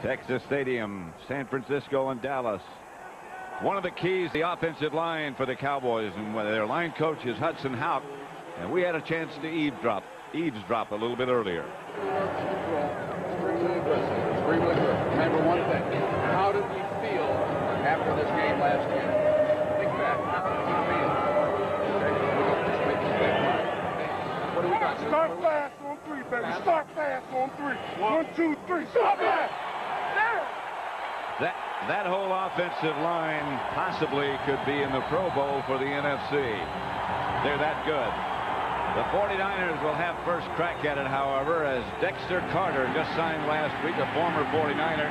Texas Stadium, San Francisco and Dallas. One of the keys, the offensive line for the Cowboys, and their line coach is Hudson Houck. And we had a chance to eavesdrop a little bit earlier. Extremely aggressive. Extremely good. Remember one thing. How did we feel after this game last year? Think back. How did we feel? What do we got? Start fast on three, baby. Start fast on three. 1, 2, 3. Stop it! That whole offensive line possibly could be in the Pro Bowl for the NFC. They're that good. The 49ers will have first crack at it, however, as Dexter Carter, just signed last week, a former 49er,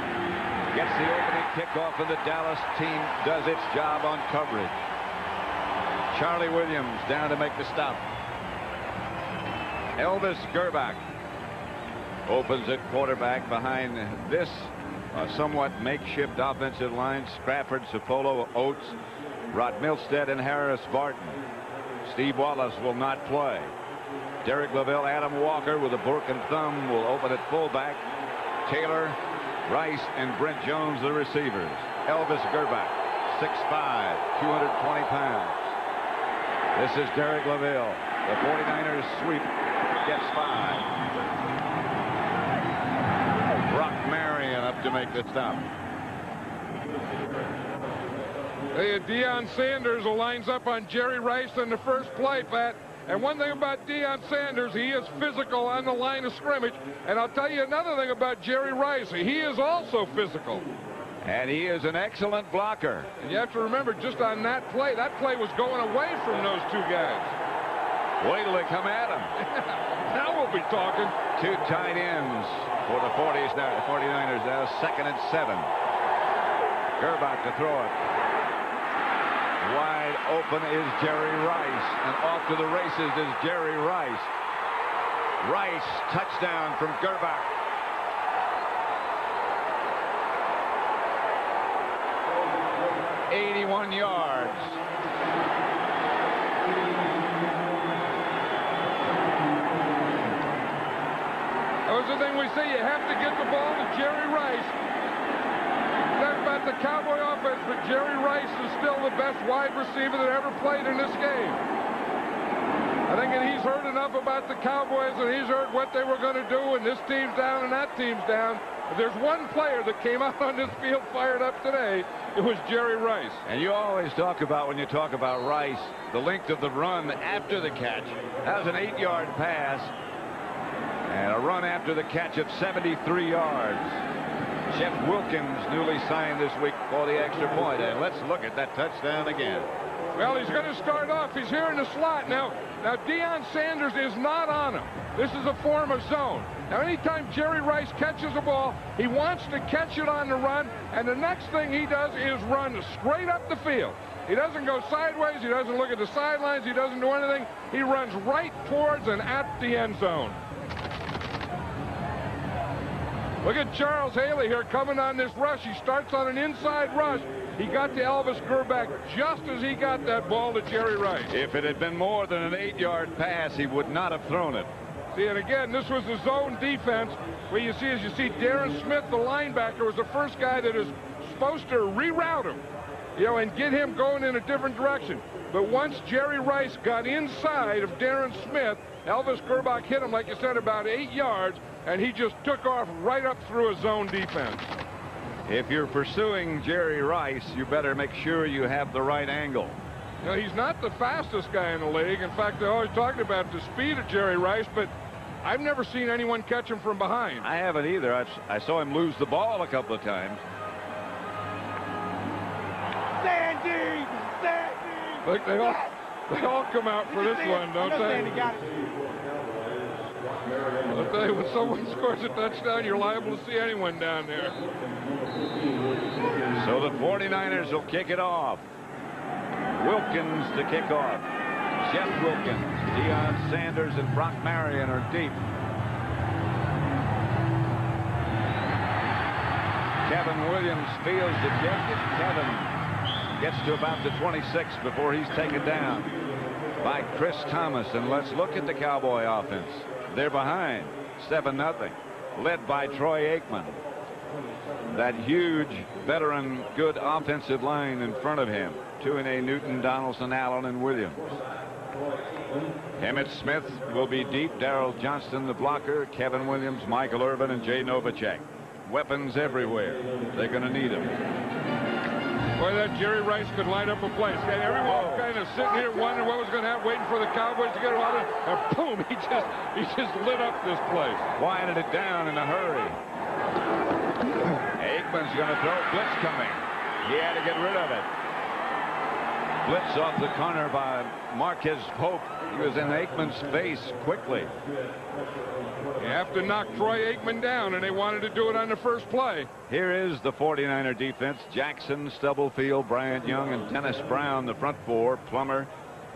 gets the opening kickoff, and the Dallas team does its job on coverage. Charlie Williams down to make the stop. Elvis Gerbach opens at quarterback behind this somewhat makeshift offensive line. Crawford, Sapolo, Oates, Rod Milstead, and Harris Barton. Steve Wallace will not play. Derek Lavelle, Adam Walker with a broken thumb will open at fullback. Taylor, Rice, and Brent Jones the receivers. Elvis Gerbach, 6'5", 220 pounds. This is Derek Lavelle. The 49ers sweep gets 5. Brock Marion up to make the stop. Deion Sanders lines up on Jerry Rice in the first play, Pat. And one thing about Deion Sanders, he is physical on the line of scrimmage. And I'll tell you another thing about Jerry Rice. He is also physical. And he is an excellent blocker. And you have to remember, just on that play was going away from those two guys. Wait till they come at him. Now we'll be talking. Two tight ends for the 49ers now, 2nd and 7. Gerbach to throw it. Wide open is Jerry Rice, and off to the races is Jerry Rice. Rice, touchdown from Gerbach. ...81 yards. That was the thing we say, you have to get the ball to Jerry Rice. Talk about the Cowboy offense, but Jerry Rice is still the best wide receiver that ever played in this game. I think that he's heard enough about the Cowboys, and he's heard what they were going to do, and this team's down and that team's down. If there's one player that came out on this field fired up today, it was Jerry Rice. And you always talk about, when you talk about Rice, the length of the run after the catch. That was an 8-yard pass, and a run after the catch of 73 yards. Jeff Wilkins, newly signed this week for the extra point. And let's look at that touchdown again. Well, he's going to start off. He's here in the slot. Now Deion Sanders is not on him. This is a form of zone. Now, anytime Jerry Rice catches a ball, he wants to catch it on the run, and the next thing he does is run straight up the field. He doesn't go sideways. He doesn't look at the sidelines. He doesn't do anything. He runs right towards and at the end zone. Look at Charles Haley here coming on this rush. He starts on an inside rush. He got to Elvis Gerbach just as he got that ball to Jerry Rice. If it had been more than an 8-yard pass, he would not have thrown it. See, and again, this was the zone defense. What you see is Darren Smith, the linebacker, was the first guy that is supposed to reroute him, and get him going in a different direction. But once Jerry Rice got inside of Darren Smith, Elvis Gerbach hit him, like you said, about 8 yards, and he just took off right up through a zone defense. If you're pursuing Jerry Rice, you better make sure you have the right angle. He's not the fastest guy in the league. In fact, they're always talking about the speed of Jerry Rice, but I've never seen anyone catch him from behind. I haven't either. I saw him lose the ball a couple of times. Sandy! Look, they all come out for this one, don't they? I'll tell you, when someone scores a touchdown, you're liable to see anyone down there. So the 49ers will kick it off. Wilkins to kick off. Jeff Wilkins, Deion Sanders, and Brock Marion are deep. Kevin Williams fields the kick, and Kevin gets to about the 26 before he's taken down by Chris Thomas. And let's look at the Cowboy offense. They're behind 7-0, led by Troy Aikman. that huge veteran good offensive line in front of him. Tuinei, Newton, Donaldson, Allen, and Williams. Emmitt Smith will be deep. Darrell Johnston the blocker. Kevin Williams, Michael Irvin, and Jay Novacek. Weapons everywhere. They're going to need them. Boy, that Jerry Rice could light up a place. Everyone kind of sitting here wondering what was going to happen, waiting for the Cowboys to get it out, and boom, he just lit up this place. Quieted it down in a hurry. Aikman's going to throw. Blitz coming. He had to get rid of it. Blitz off the corner by Marquez Pope. He was in Aikman's face quickly. You have to knock Troy Aikman down, and they wanted to do it on the first play. Here is the 49er defense. Jackson, Stubblefield, Bryant Young, and Dennis Brown, the front four. Plummer,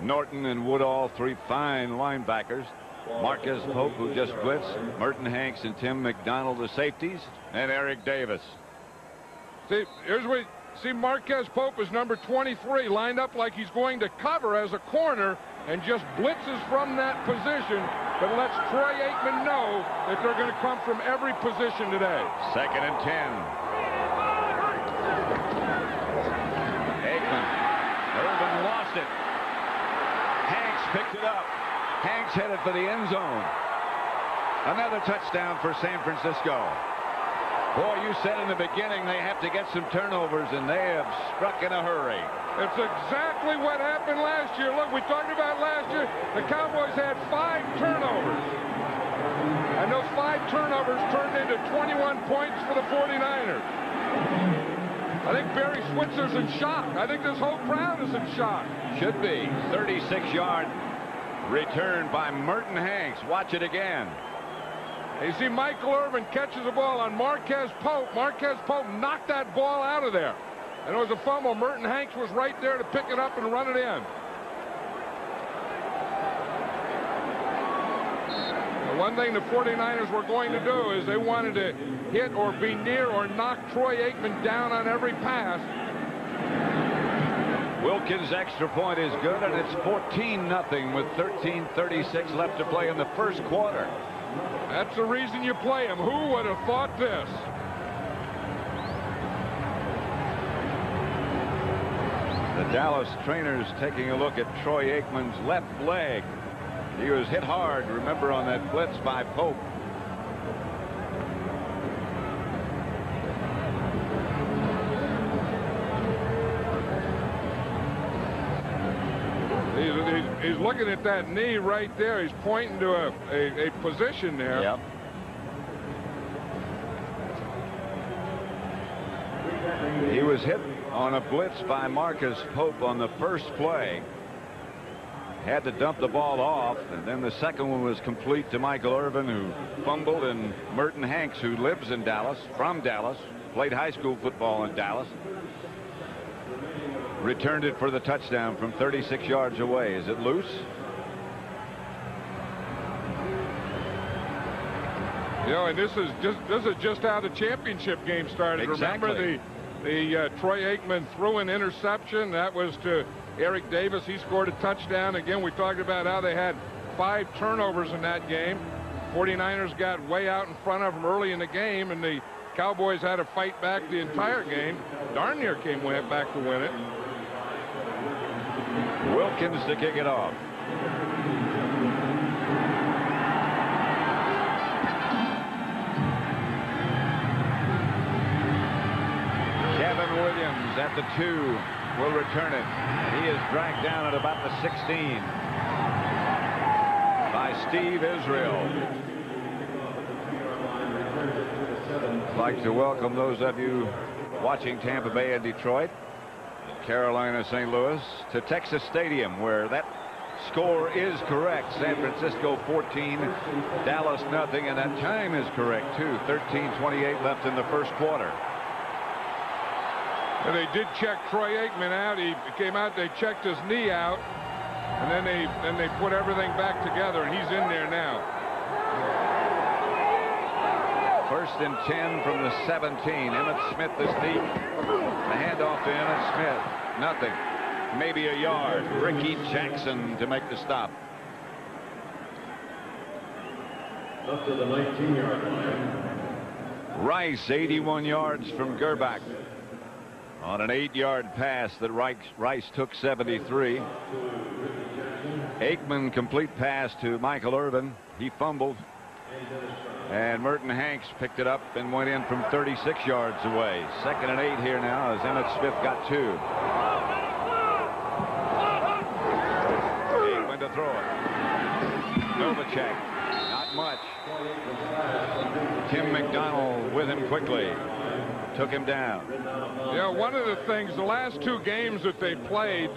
Norton, and Woodall, three fine linebackers. Marquez Pope, who just blitzed. Merton Hanks and Tim McDonald, the safeties. And Eric Davis. See, here's what... See, Marquez Pope is number 23, lined up like he's going to cover as a corner and just blitzes from that position, but lets Troy Aikman know that they're going to come from every position today. 2nd and 10. Aikman. Irvin lost it. Hanks picked it up. Hanks headed for the end zone. Another touchdown for San Francisco. Boy, you said in the beginning they have to get some turnovers, and they have struck in a hurry. It's exactly what happened last year. Look, we talked about last year. The Cowboys had 5 turnovers. And those 5 turnovers turned into 21 points for the 49ers. I think Barry Switzer's in shock. I think this whole crowd is in shock. Should be. 36-yard return by Merton Hanks. Watch it again. You see Michael Irvin catches the ball on Marquez Pope. Marquez Pope knocked that ball out of there. And it was a fumble. Merton Hanks was right there to pick it up and run it in. The one thing the 49ers were going to do is they wanted to hit or be near or knock Troy Aikman down on every pass. Wilkins' extra point is good, and it's 14-0 with 13:36 left to play in the first quarter. That's the reason you play him. Who would have thought this? The Dallas trainers taking a look at Troy Aikman's left leg. He was hit hard, remember, on that blitz by Pope. He's looking at that knee right there. He's pointing to a position there. Yep. He was hit on a blitz by Marcus Pope on the first play. Had to dump the ball off, and then the second one was complete to Michael Irvin, who fumbled, and Merton Hanks, who lives in Dallas, from Dallas, played high school football in Dallas, returned it for the touchdown from 36 yards away. Is it loose? You know, and this is just how the championship game started. Exactly. Remember the Troy Aikman threw an interception. That was to Eric Davis. He scored a touchdown. Again, we talked about how they had 5 turnovers in that game. 49ers got way out in front of them early in the game, and the Cowboys had to fight back the entire game. Darn near came back to win it. Wilkins to kick it off. Kevin Williams at the 2 will return it. He is dragged down at about the 16 by Steve Israel. I'd like to welcome those of you watching Tampa Bay and Detroit, Carolina, St. Louis, to Texas Stadium, where that score is correct. San Francisco 14, Dallas nothing, and that time is correct too. 13:28 left in the first quarter. And they did check Troy Aikman out. He came out, they checked his knee out, and then they put everything back together, and he's in there now. 1st and 10 from the 17. Emmitt Smith is deep. The handoff to Emmitt Smith. Nothing. Maybe a yard. Ricky Jackson to make the stop. Up to the 19-yard line. Rice 81 yards from Gerbach on an 8-yard pass that Rice took 73. Aikman complete pass to Michael Irvin. He fumbled. And Merton Hanks picked it up and went in from 36 yards away. 2nd and 8 here now as Emmitt Smith got 2. Aikman to throw it. Novacek, not much. Tim McDonald with him quickly. Took him down. Yeah, one of the things, the last 2 games that they played,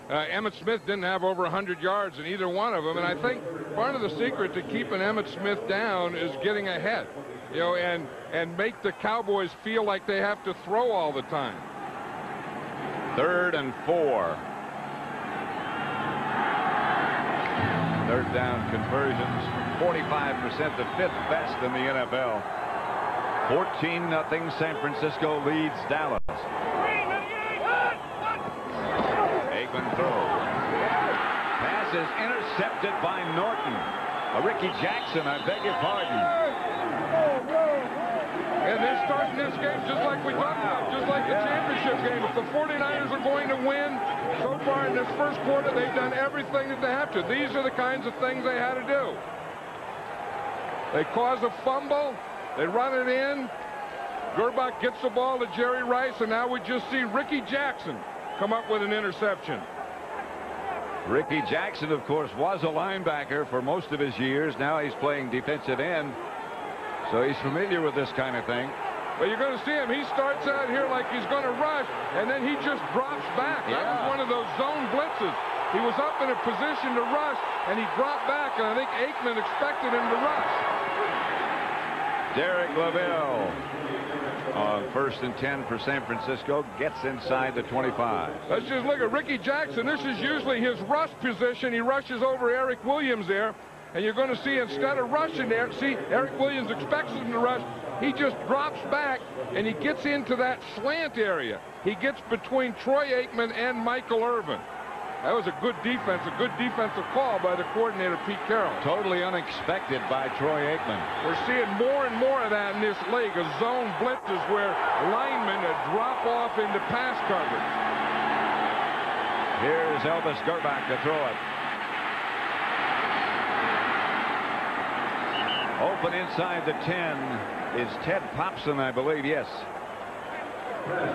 Emmitt Smith didn't have over 100 yards in either one of them, and I think part of the secret to keeping Emmitt Smith down is getting ahead, you know, and make the Cowboys feel like they have to throw all the time. 3rd and 4. 3rd down conversions, 45%, the 5th best in the NFL. 14-0 San Francisco leads Dallas. Aikman throws. Pass is intercepted by Norton. Ricky Jackson, I beg your pardon. And they're starting this game just like we talked about, just like the championship game. If the 49ers are going to win, so far in this first quarter, they've done everything that they have to. These are the kinds of things they had to do. They cause a fumble. They run it in. Gerbach gets the ball to Jerry Rice, and now we just see Ricky Jackson come up with an interception. Ricky Jackson, of course, was a linebacker for most of his years. Now he's playing defensive end, so he's familiar with this kind of thing. Well, you're going to see him. He starts out here like he's going to rush, and then he just drops back. Yeah. That was one of those zone blitzes. He was up in a position to rush, and he dropped back, and I think Aikman expected him to rush. Derek Lavelle on 1st and 10 for San Francisco, gets inside the 25. Let's just look at Ricky Jackson. This is usually his rush position. He rushes over Eric Williams there, and you're going to see instead of rushing there, see, Eric Williams expects him to rush. He just drops back, and he gets into that slant area. He gets between Troy Aikman and Michael Irvin. That was a good defense, a good defensive call by the coordinator, Pete Carroll. Totally unexpected by Troy Aikman. We're seeing more and more of that in this league. A zone blitz is where linemen drop off into pass coverage. Here's Elvis Gerbach to throw it. Open inside the 10 is Ted Popson, I believe. Yes.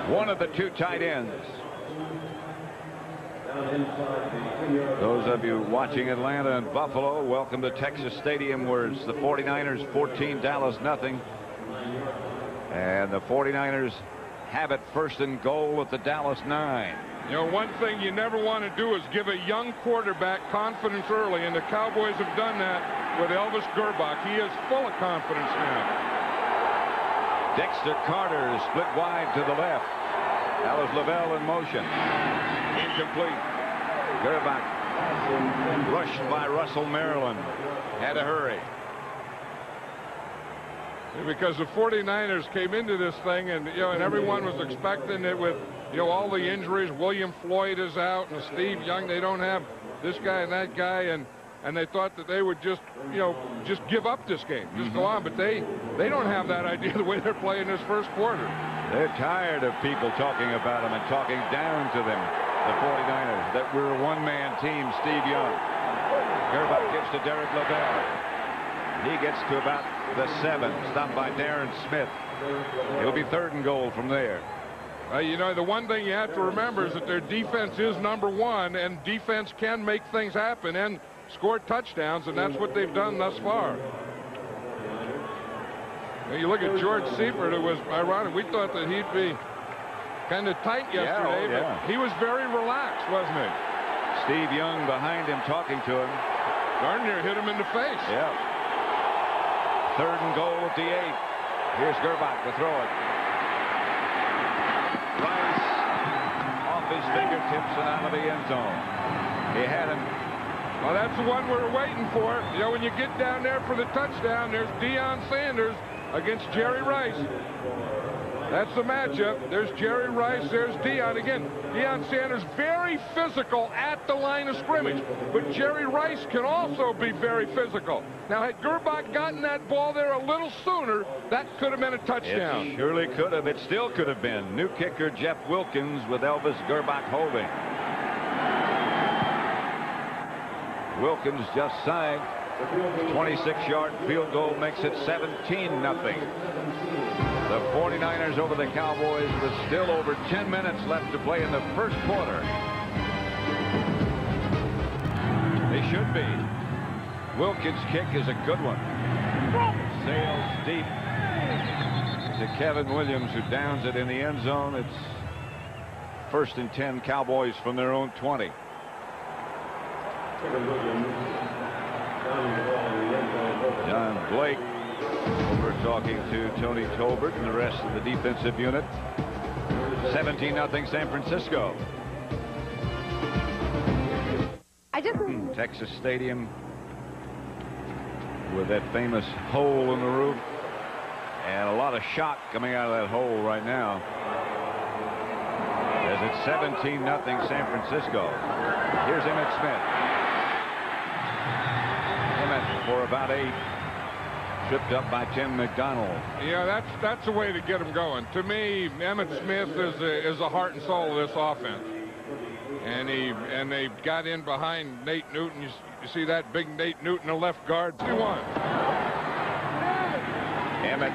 One of the 2 tight ends. Those of you watching Atlanta and Buffalo, welcome to Texas Stadium, where it's the 49ers 14, Dallas nothing. And the 49ers have it 1st and goal at the Dallas 9. You know, one thing you never want to do is give a young quarterback confidence early, and the Cowboys have done that with Elvis Gerbach. He is full of confidence now. Dexter Carter split wide to the left. That was Lavelle in motion. Incomplete. Gerbach rushed by Russell Maryland. Had to hurry. Because the 49ers came into this thing, and and everyone was expecting it with all the injuries. William Floyd is out, and Steve Young. They don't have this guy and that guy, and they thought that they would just give up this game, just go on. But they don't have that idea the way they're playing this first quarter. They're tired of people talking about them and talking down to them, the 49ers, that we're a one-man team. Steve Young. Gerbach gives to Derek Lavelle. He gets to about the 7, stopped by Darren Smith. It'll be 3rd and goal from there. The one thing you have to remember is that their defense is #1, and defense can make things happen and score touchdowns, and that's what they've done thus far. You look at George Seifert. It was ironic. We thought that he'd be kind of tight yesterday, but he was very relaxed, wasn't he? Steve Young behind him talking to him. Darn near hit him in the face. Yeah. 3rd and goal at the 8. Here's Gerbach to throw it. Rice off his fingertips and out of the end zone. He had him. Well, that's the one we're waiting for. When you get down there for the touchdown, there's Deion Sanders against Jerry Rice. That's the matchup. There's Jerry Rice. There's Deion. Again, Deion Sanders very physical at the line of scrimmage. But Jerry Rice can also be very physical. Now, had Gerbach gotten that ball there a little sooner, that could have been a touchdown. It surely could have. It still could have been. New kicker Jeff Wilkins with Elvis Gerbach holding. Wilkins just signed. 26-yard field goal makes it 17-0. The 49ers over the Cowboys with still over 10 minutes left to play in the first quarter. They should be. Wilkins' kick is a good one. Sails deep to Kevin Williams, who downs it in the end zone. It's 1st and 10, Cowboys from their own 20. John Blake over talking to Tony Tolbert and the rest of the defensive unit. 17-0 San Francisco. Texas Stadium with that famous hole in the roof, and a lot of shock coming out of that hole right now, as it's 17-0 San Francisco. Here's Emmitt Smith. Emmitt for about 8. Tripped up by Tim McDonald. Yeah, that's the way to get them going. To me, Emmitt Smith is the heart and soul of this offense. And they got in behind Nate Newton. You see that big Nate Newton, the left guard. 2-1. Emmitt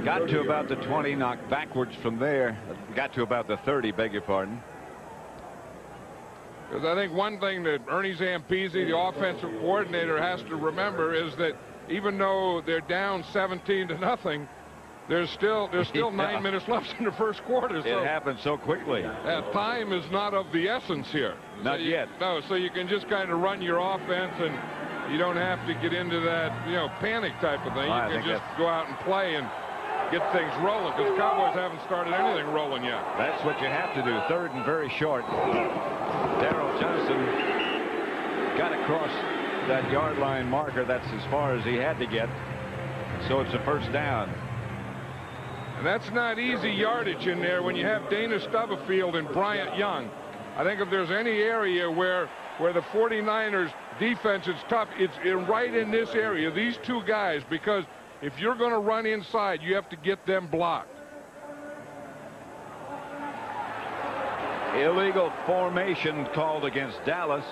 got to about the 20, knocked backwards from there. Got to about the 30, beg your pardon. Because I think one thing that Ernie Zampese, the offensive coordinator, has to remember is that even though they're down 17-0, there's still 9 minutes left in the first quarter. So it happened so quickly. Time is not of the essence here. Not yet. No, so you can just kind of run your offense, and you don't have to get into that, panic type of thing. You can just go out and play and get things rolling, because the Cowboys haven't started anything rolling yet. That's what you have to do. 3rd and very short. Darrell Johnson got across that yard line marker. That's as far as he had to get. So it's a 1st down. And that's not easy yardage in there when you have Dana Stubblefield and Bryant Young. I think if there's any area where the 49ers defense is tough, it's right in this area, these two guys, because if you're going to run inside, you have to get them blocked. Illegal formation called against Dallas.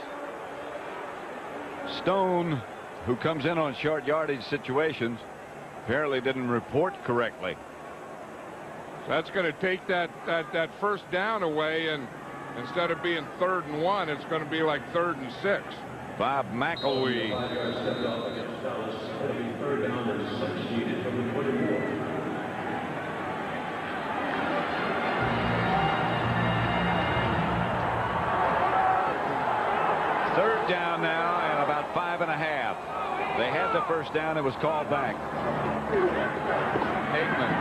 Stone, who comes in on short yardage situations, apparently didn't report correctly. That's going to take that 1st down away, and instead of being 3rd and 1, it's going to be like 3rd and 6. Bob McElwee. Third down now, and about 5.5. They had the 1st down. It was called back. Aikman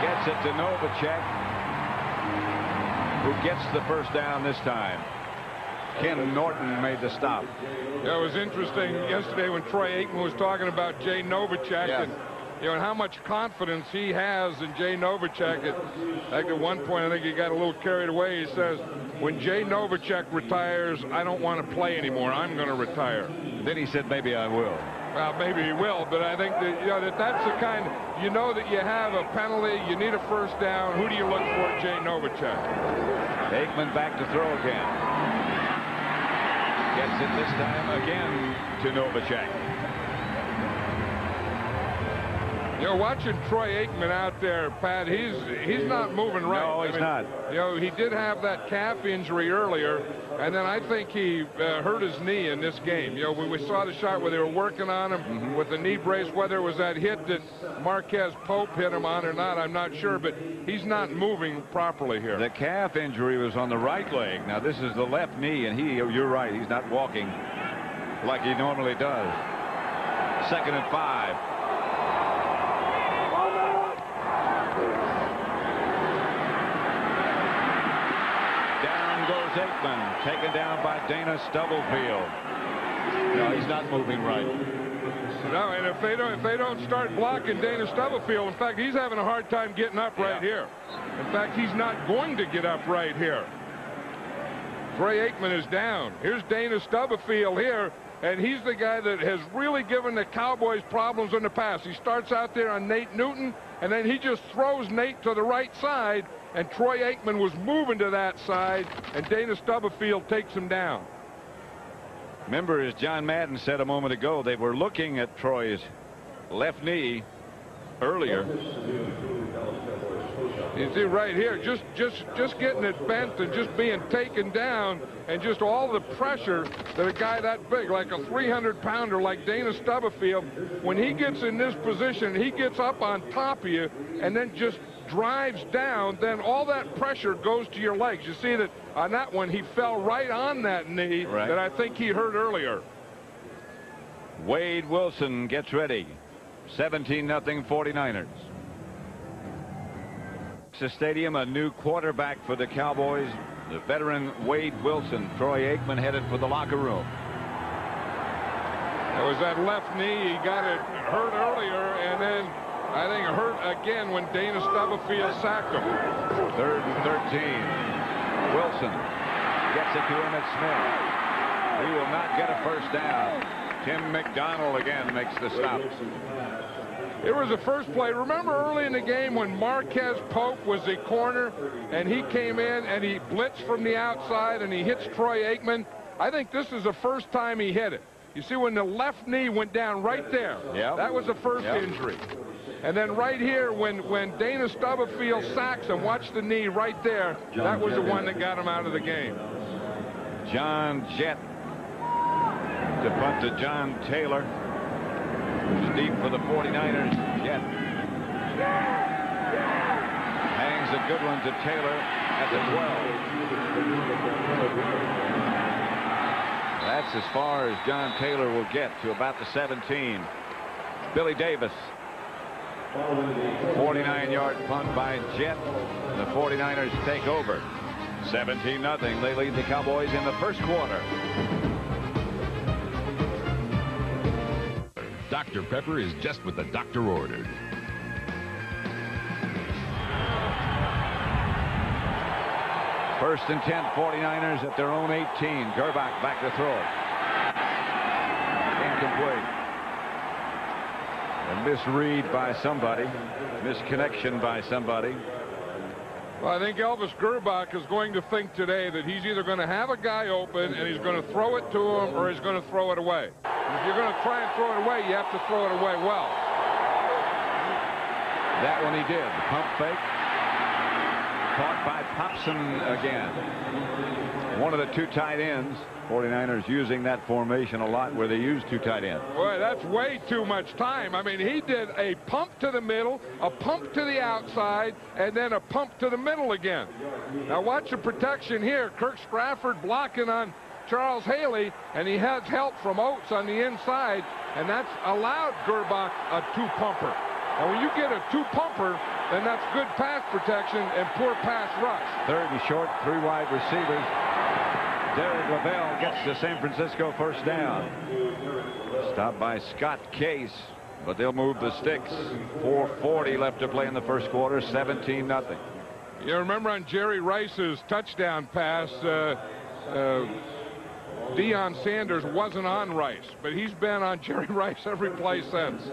gets it to Novacek, who gets the 1st down this time. Ken Norton made the stop. Yeah, it was interesting yesterday when Troy Aikman was talking about Jay Novacek, and and how much confidence he has in Jay Novacek. At one point, I think he got a little carried away. He says, when Jay Novacek retires, I don't want to play anymore. I'm going to retire. Then he said, maybe I will. Well, maybe he will, but I think that that's the kind, that you have a penalty, you need a 1st down. Who do you look for? Jay Novacek. Aikman back to throw again. Gets it this time again to Novacek. Watching Troy Aikman out there, Pat, he's not moving right. No, he's not. He did have that calf injury earlier, and then I think he hurt his knee in this game. When we saw the shot where they were working on him with the knee brace, whether it was that hit that Marquez Pope hit him on or not, I'm not sure, but he's not moving properly here. The calf injury was on the right leg. Now this is the left knee, and you're right, he's not walking like he normally does. 2nd and 5. Aikman taken down by Dana Stubblefield. No, he's not moving right. No, and if they don't start blocking Dana Stubblefield, in fact, he's having a hard time getting up right here. In fact, he's not going to get up right here. Troy Aikman is down. Here's Dana Stubblefield here, and he's the guy that has really given the Cowboys problems in the past. He starts out there on Nate Newton, and then he just throws Nate to the right side, and Troy Aikman was moving to that side, and Dana Stubblefield takes him down. Remember, as John Madden said a moment ago, they were looking at Troy's left knee earlier. You see right here, just getting it bent and just being taken down, and just all the pressure that a guy that big, like a 300-pounder like Dana Stubblefield, when he gets in this position, he gets up on top of you and then just drives down, then all that pressure goes to your legs. You see that on that one, he fell right on that knee that I think he hurt earlier. Wade Wilson gets ready. 17-0 49ers. The stadium, a new quarterback for the Cowboys, the veteran Wade Wilson. Troy Aikman headed for the locker room. It was that left knee. He got it hurt earlier, and then I think it hurt again when Dana Stubblefield sacked him. 3rd and 13. Wilson gets it to Emmitt Smith. He will not get a first down. Tim McDonald again makes the stop. It was the first play. Remember early in the game when Marquez Pope was a corner and he came in and he blitzed from the outside and he hits Troy Aikman? I think this is the first time he hit it. You see when the left knee went down right there. That was the first injury. And then right here when Dana Stubblefield sacks him, watch the knee right there. That was the one that got him out of the game. John Jett to punt to John Taylor. Who's deep for the 49ers. Jett hangs a good one to Taylor at the 12. That's as far as John Taylor will get, to about the 17. Billy Davis. 49-yard punt by Jett. The 49ers take over. 17-0. They lead the Cowboys in the first quarter. Dr. Pepper is just what the doctor ordered. First and 10, 49ers at their own 18. Gerbach back to throw. Incomplete. A misread by somebody. Misconnection by somebody. Well, I think Elvis Gerbach is going to think today that he's either going to have a guy open and he's going to throw it to him, or he's going to throw it away. If you're going to try and throw it away, you have to throw it away well. That one he did. The pump fake. Caught by Popson again. One of the two tight ends. 49ers using that formation a lot, where they use two tight ends. Boy, that's way too much time. I mean, he did a pump to the middle, a pump to the outside, and then a pump to the middle again. Now watch the protection here. Kirk Strafford blocking on Charles Haley, and he has help from Oates on the inside, and that's allowed Gerbach a two-pumper. And when you get a two-pumper, then that's good pass protection and poor pass rush. 3rd and short, 3 wide receivers. Derek Lavelle gets the San Francisco first down. Stopped by Scott Case, but they'll move the sticks. 4:40 left to play in the first quarter. 17-0. You remember on Jerry Rice's touchdown pass, Deion Sanders wasn't on Rice, but he's been on Jerry Rice every play since.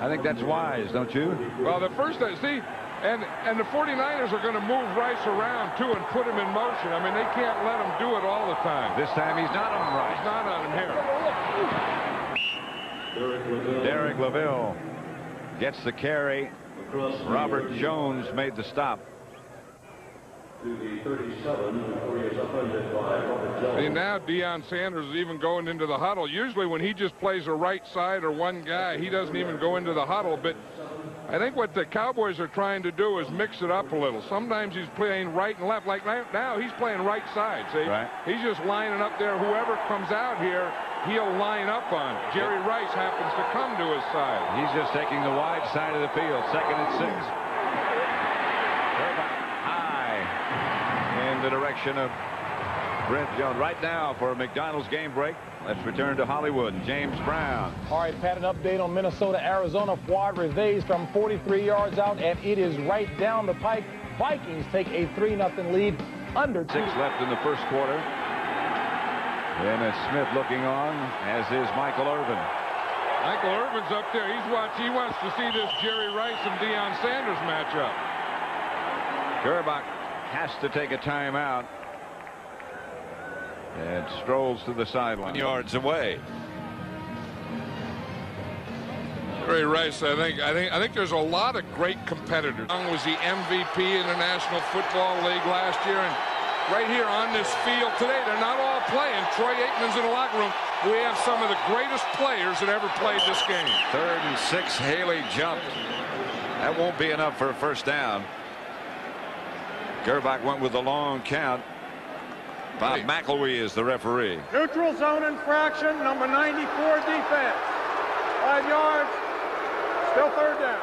I think that's wise, don't you? Well, the first time, see, and the 49ers are going to move Rice around too and put him in motion. I mean, they can't let him do it all the time. This time he's not on Rice. He's not on him here. Derek Lavelle gets the carry. Robert Jones made the stop. See, now Deion Sanders is even going into the huddle. Usually when he just plays a right side or one guy, he doesn't even go into the huddle. But I think what the Cowboys are trying to do is mix it up a little. Sometimes he's playing right and left. Like now he's playing right side. See, he's just lining up there. Whoever comes out here, he'll line up on. Jerry Rice happens to come to his side. He's just taking the wide side of the field. 2nd and 6. High in the direction of Brent Jones. Right now for a McDonald's game break, let's return to Hollywood. James Brown. All right, Pat, an update on Minnesota, Arizona. Fuad Reves from 43 yards out, and it is right down the pike. Vikings take a 3-0 lead. Under 6 left in the first quarter. And it's Smith looking on, as is Michael Irvin. Michael Irvin's up there. He wants to see this Jerry Rice and Deion Sanders matchup. Gerbach has to take a timeout and strolls to the sideline. Yards away. Jerry Rice, I think there's a lot of great competitors. Young was the MVP in the National Football League last year, and right here on this field today, they're not all playing. Troy Aikman's in the locker room. We have some of the greatest players that ever played this game. 3rd and 6. Haley jumped. That won't be enough for a first down. Gerbach went with the long count. Bob McElwee is the referee. Neutral zone infraction, number 94 defense. 5 yards. Still 3rd down.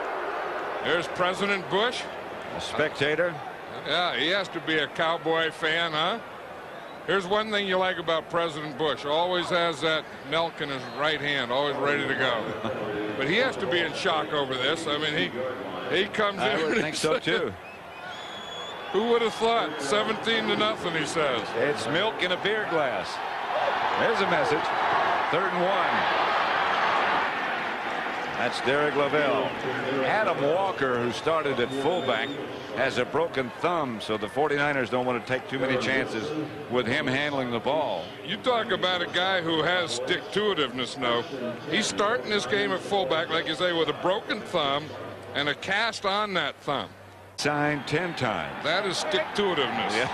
There's President Bush. A spectator. Yeah, he has to be a Cowboy fan, huh? Here's one thing you like about President Bush. Always has that milk in his right hand, always ready to go. But he has to be in shock over this. I mean, he comes in. I would think so, too. Who would have thought? 17-0, he says. It's milk in a beer glass. There's a message. 3rd and 1. That's Derek Lavelle. Adam Walker, who started at fullback, has a broken thumb, so the 49ers don't want to take too many chances with him handling the ball. You talk about a guy who has stick-to-itiveness now. He's starting this game at fullback, like you say, with a broken thumb and a cast on that thumb. Signed 10 times. That is stick-to-itiveness. Yeah.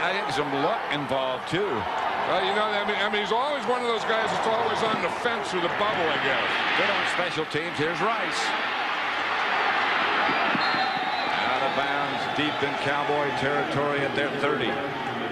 I think some luck involved, too. Well, you know, I mean, he's always one of those guys that's always on the fence or the bubble, I guess. Good on special teams. Here's Rice. Out of bounds, deep in Cowboy territory at their 30.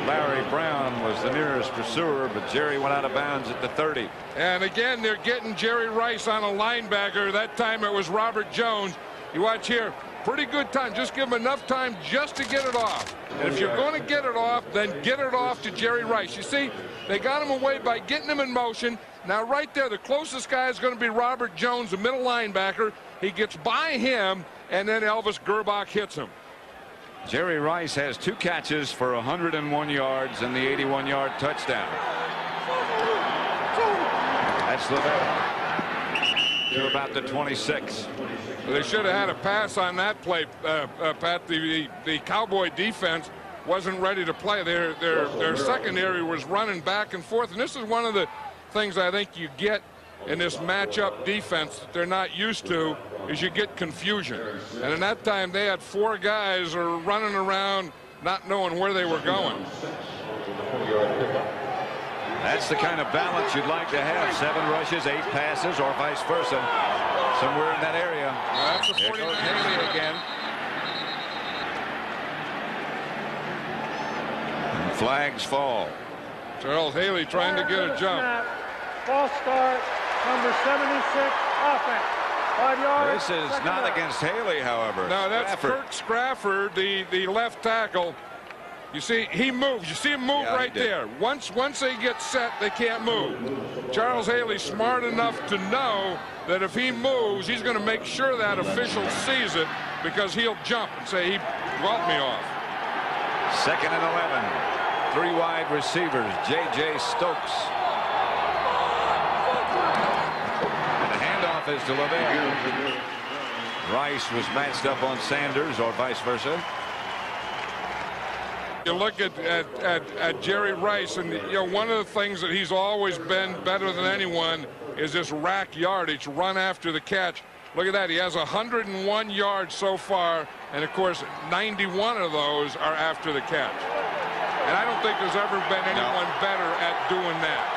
Larry Brown was the nearest pursuer, but Jerry went out of bounds at the 30. And again, they're getting Jerry Rice on a linebacker. That time it was Robert Jones. You watch here. Pretty good time. Just give him enough time just to get it off. And if you're going to get it off, then get it off to Jerry Rice. You see, they got him away by getting him in motion. Now right there, the closest guy is going to be Robert Jones, the middle linebacker. He gets by him, and then Elvis Gerbach hits him. Jerry Rice has 2 catches for 101 yards and the 81-yard touchdown. That's Lavelle. To about the 26. They should have had a pass on that play, Pat. The Cowboy defense wasn't ready to play. Their secondary was running back and forth, and this is one of the things I think you get in this matchup defense that they're not used to, is you get confusion. And in that time, they had 4 guys are running around not knowing where they were going. That's the kind of balance you'd like to have. 7 rushes, 8 passes, or vice versa. Somewhere in that area. That's the 49ers. There goes Haley again. And flags fall. Charles Haley trying to get a jump. False start, number 76, offense. 5 yards. This is not against Haley, however. No, that's Sprafford. Kirk Sprafford, the left tackle. You see, he moves. You see him move right there. Once they get set, they can't move. Charles Haley's smart enough to know that if he moves, he's going to make sure that official sees it, because he'll jump and say he welt me off. 2nd and 11. 3 wide receivers. J.J. Stokes. And the handoff is to Lavelle. Rice was matched up on Sanders, or vice versa. You look at Jerry Rice, and you know, one of the things that he's always been better than anyone is this rack yardage, run after the catch. Look at that. He has 101 yards so far, and of course 91 of those are after the catch. And I don't think there's ever been anyone better at doing that.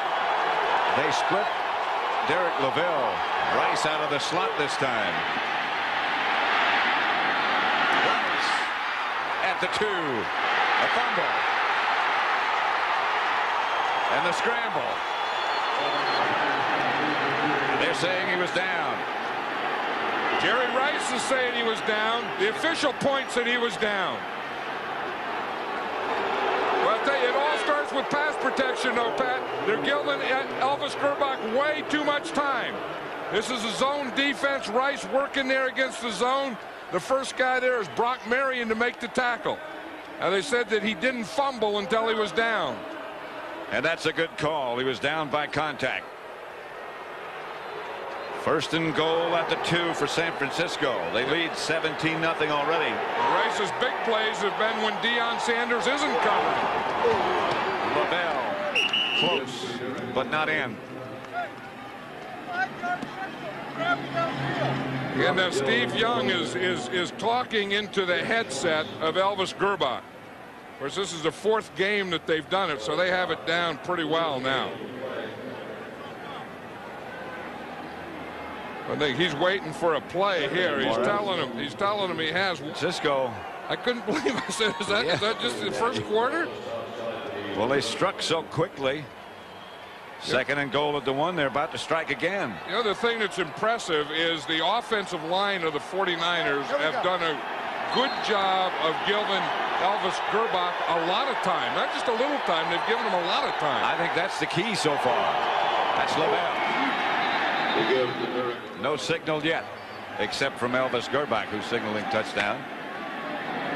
They split Derek Lavelle. Rice out of the slot this time. Rice at the 2. A fumble. And the scramble. They're saying he was down. Jerry Rice is saying he was down. The official point said he was down. What's with pass protection, though, Pat? They're giving Elvis Gerbach way too much time. This is a zone defense. Rice working there against the zone. The first guy there is Brock Marion to make the tackle. Now, they said that he didn't fumble until he was down. And that's a good call. He was down by contact. First and goal at the 2 for San Francisco. They lead 17-0 already. Rice's big plays have been when Deion Sanders isn't covering. LaBelle close, but not in. And now Steve Young is talking into the headset of Elvis Gerbach. Of course, this is the 4th game that they've done it, so they have it down pretty well now. I think he's waiting for a play here. He's telling him he has. Cisco. I couldn't believe I said, is that just the first quarter? Well, they struck so quickly. Second and goal at the 1. They're about to strike again. The other thing that's impressive is the offensive line of the 49ers have done a good job of giving Elvis Gerbach a lot of time. Not just a little time, they've given him a lot of time. I think that's the key so far. That's LaBelle. No signal yet, except from Elvis Gerbach, who's signaling touchdown.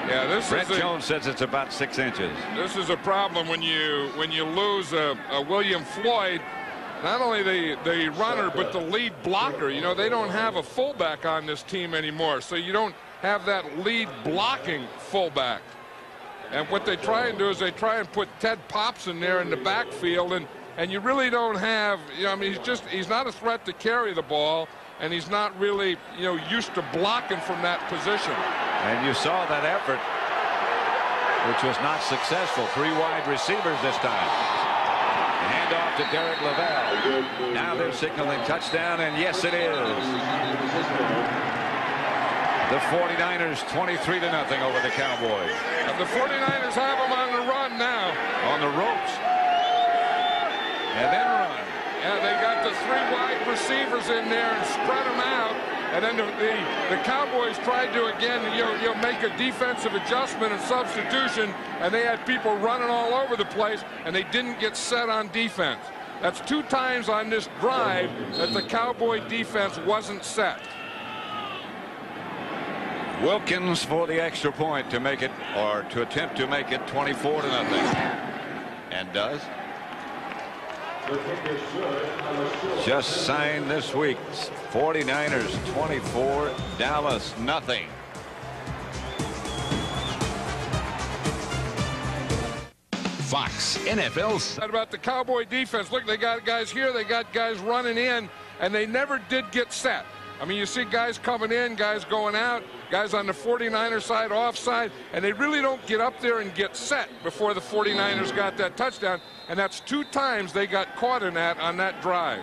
Yeah, Brett Jones says it's about 6 inches. This is a problem when you lose a William Floyd, not only the runner but the lead blocker. You know, they don't have a fullback on this team anymore, so you don't have that lead blocking fullback. And what they try and do is they try and put Ted Popson there in the backfield, and you really don't have, you know, I mean, he's not a threat to carry the ball, and he's not really, you know, used to blocking from that position. And you saw that effort, which was not successful. 3 wide receivers this time. Hand off to Derek LaBelle. Now they're signaling touchdown, and yes, it is. The 49ers 23-0 over the Cowboys. And the 49ers have them on the run now. On the ropes. And then run. Yeah, they got the 3 wide receivers in there and spread them out. And then the Cowboys tried to again, you know, make a defensive adjustment and substitution, and they had people running all over the place, and they didn't get set on defense. That's 2 times on this drive that the Cowboy defense wasn't set. Wilkins for the extra point to make it, or to attempt to make it 24-0. And does. Just signed this week. 49ers 24, Dallas nothing. Fox NFL. About the Cowboy defense, look, they got guys here, they got guys running in, and they never did get set. I mean, you see guys coming in, guys going out, guys on the 49er side, offside, and they really don't get up there and get set before the 49ers got that touchdown, and that's 2 times they got caught in that on that drive.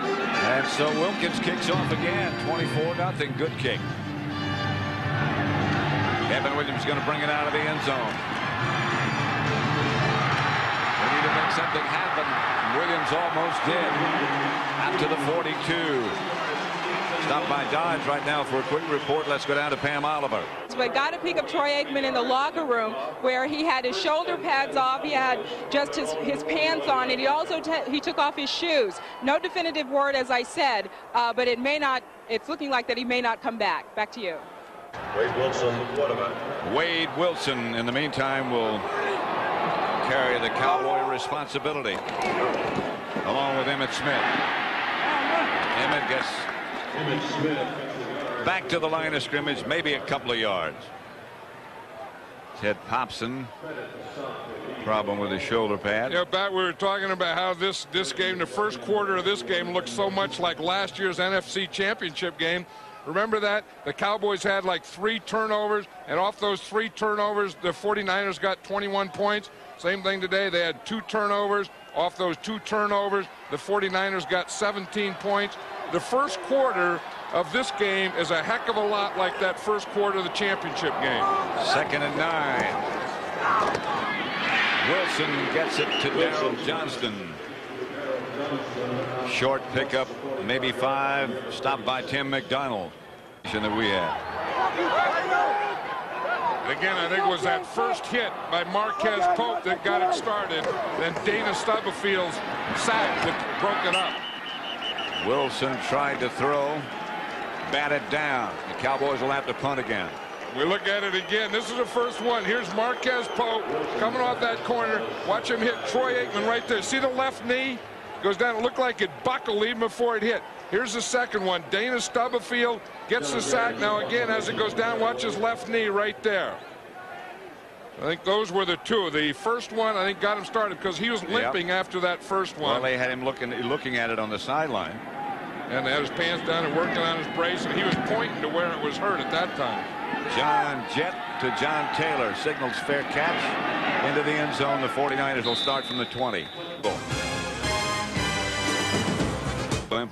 And so Wilkins kicks off again, 24-0, good kick. Evan Williams going to bring it out of the end zone. They need to make something happen. Williams almost did. Out to the 42. Stopped by Dodge right now for a quick report. Let's go down to Pam Oliver. But got to pick up Troy Aikman in the locker room where he had his shoulder pads off. He had just his pants on, and he also he took off his shoes. No definitive word, as I said, but it may not. It's looking like that he may not come back. Back to you. Wade Wilson, the quarterback. Wade Wilson, in the meantime, will carry the Cowboy responsibility along with Emmitt Smith. Emmitt gets back to the line of scrimmage, maybe a couple of yards. Ted Popson, problem with his shoulder pad. Yeah, Pat, we were talking about how this game, the first quarter of this game, looked so much like last year's NFC Championship game. Remember that? The Cowboys had like 3 turnovers, and off those 3 turnovers, the 49ers got 21 points. Same thing today. They had 2 turnovers. Off those 2 turnovers, the 49ers got 17 points. The first quarter of this game is a heck of a lot like that first quarter of the championship game. 2nd and 9. Wilson gets it to Darryl Johnston. Short pickup, maybe 5. Stopped by Tim McDonald. That we had. Again, I think it was that first hit by Marquez Pope that got it started. Then Dana Stubblefield's sack that broke it up. Wilson tried to throw, batted down. The Cowboys will have to punt again. We look at it again. This is the first one. Here's Marquez Pope coming off that corner. Watch him hit Troy Aikman right there. See the left knee? Goes down. It looked like it buckled even before it hit. Here's the second one. Dana Stubblefield gets the sack. Now again, as it goes down, watch his left knee right there. I think those were the two. The first one, I think, got him started because he was limping after that first one. Well, they had him looking at it on the sideline. And they had his pants down and working on his brace, and he was pointing to where it was hurt at that time. John Jett to John Taylor signals fair catch into the end zone. The 49ers will start from the 20.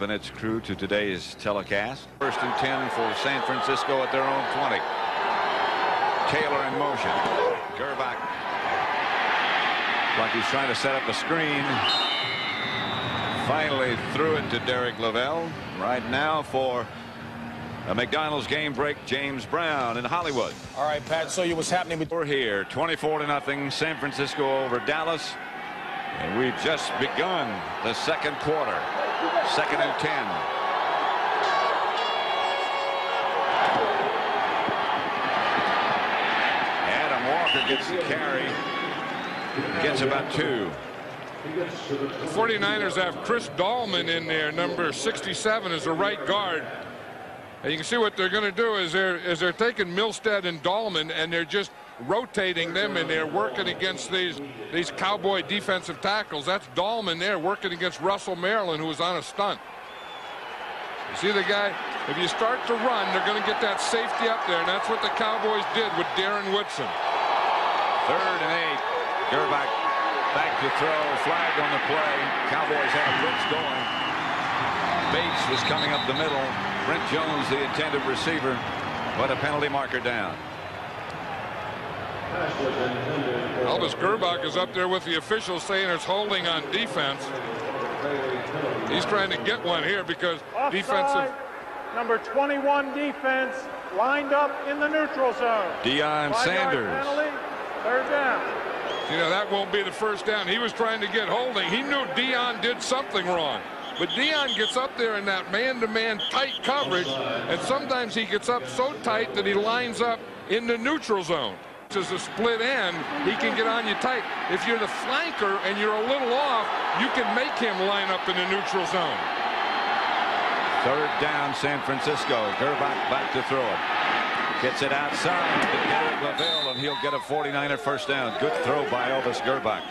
And its crew to today's telecast. 1st and 10 for San Francisco at their own 20. Taylor in motion. Gerbach like he's trying to set up a screen. Finally threw it to Derek Lavelle. Right now for a McDonald's game break, James Brown in Hollywood. All right, Pat, so you what's happening? We're here, 24-0, San Francisco over Dallas. And we've just begun the second quarter. 2nd and 10. Adam Walker gets the carry. Gets about 2. The 49ers have Chris Dahlman in there, number 67, as a right guard. And you can see what they're going to do is they're taking Milstead and Dahlman, and they're just rotating them, and they're working against these Cowboy defensive tackles. That's Dahlman there working against Russell Maryland, who was on a stunt. You see the guy, if you start to run, they're going to get that safety up there, and that's what the Cowboys did with Darren Woodson. 3rd and 8. Gerbach back to throw. Flag on the play. Cowboys have a blitz going. Bates was coming up the middle. Brent Jones, the intended receiver, but a penalty marker down. Elvis Gerbach is up there with the officials saying it's holding on defense. He's trying to get one here because Offside. Defensive. Number 21 defense lined up in the neutral zone. Deion Sanders. Penalty, 3rd down. You know, that won't be the first down. He was trying to get holding. He knew Deion did something wrong. But Deion gets up there in that man-to-man tight coverage, and sometimes he gets up so tight that he lines up in the neutral zone. As a split end, he can get on you tight. If you're the flanker and you're a little off, you can make him line up in the neutral zone. 3rd down, San Francisco. Gerbach back to throw it. Gets it outside to Derek Lavelle, and he'll get a 49er first down. Good throw by Elvis Gerbach.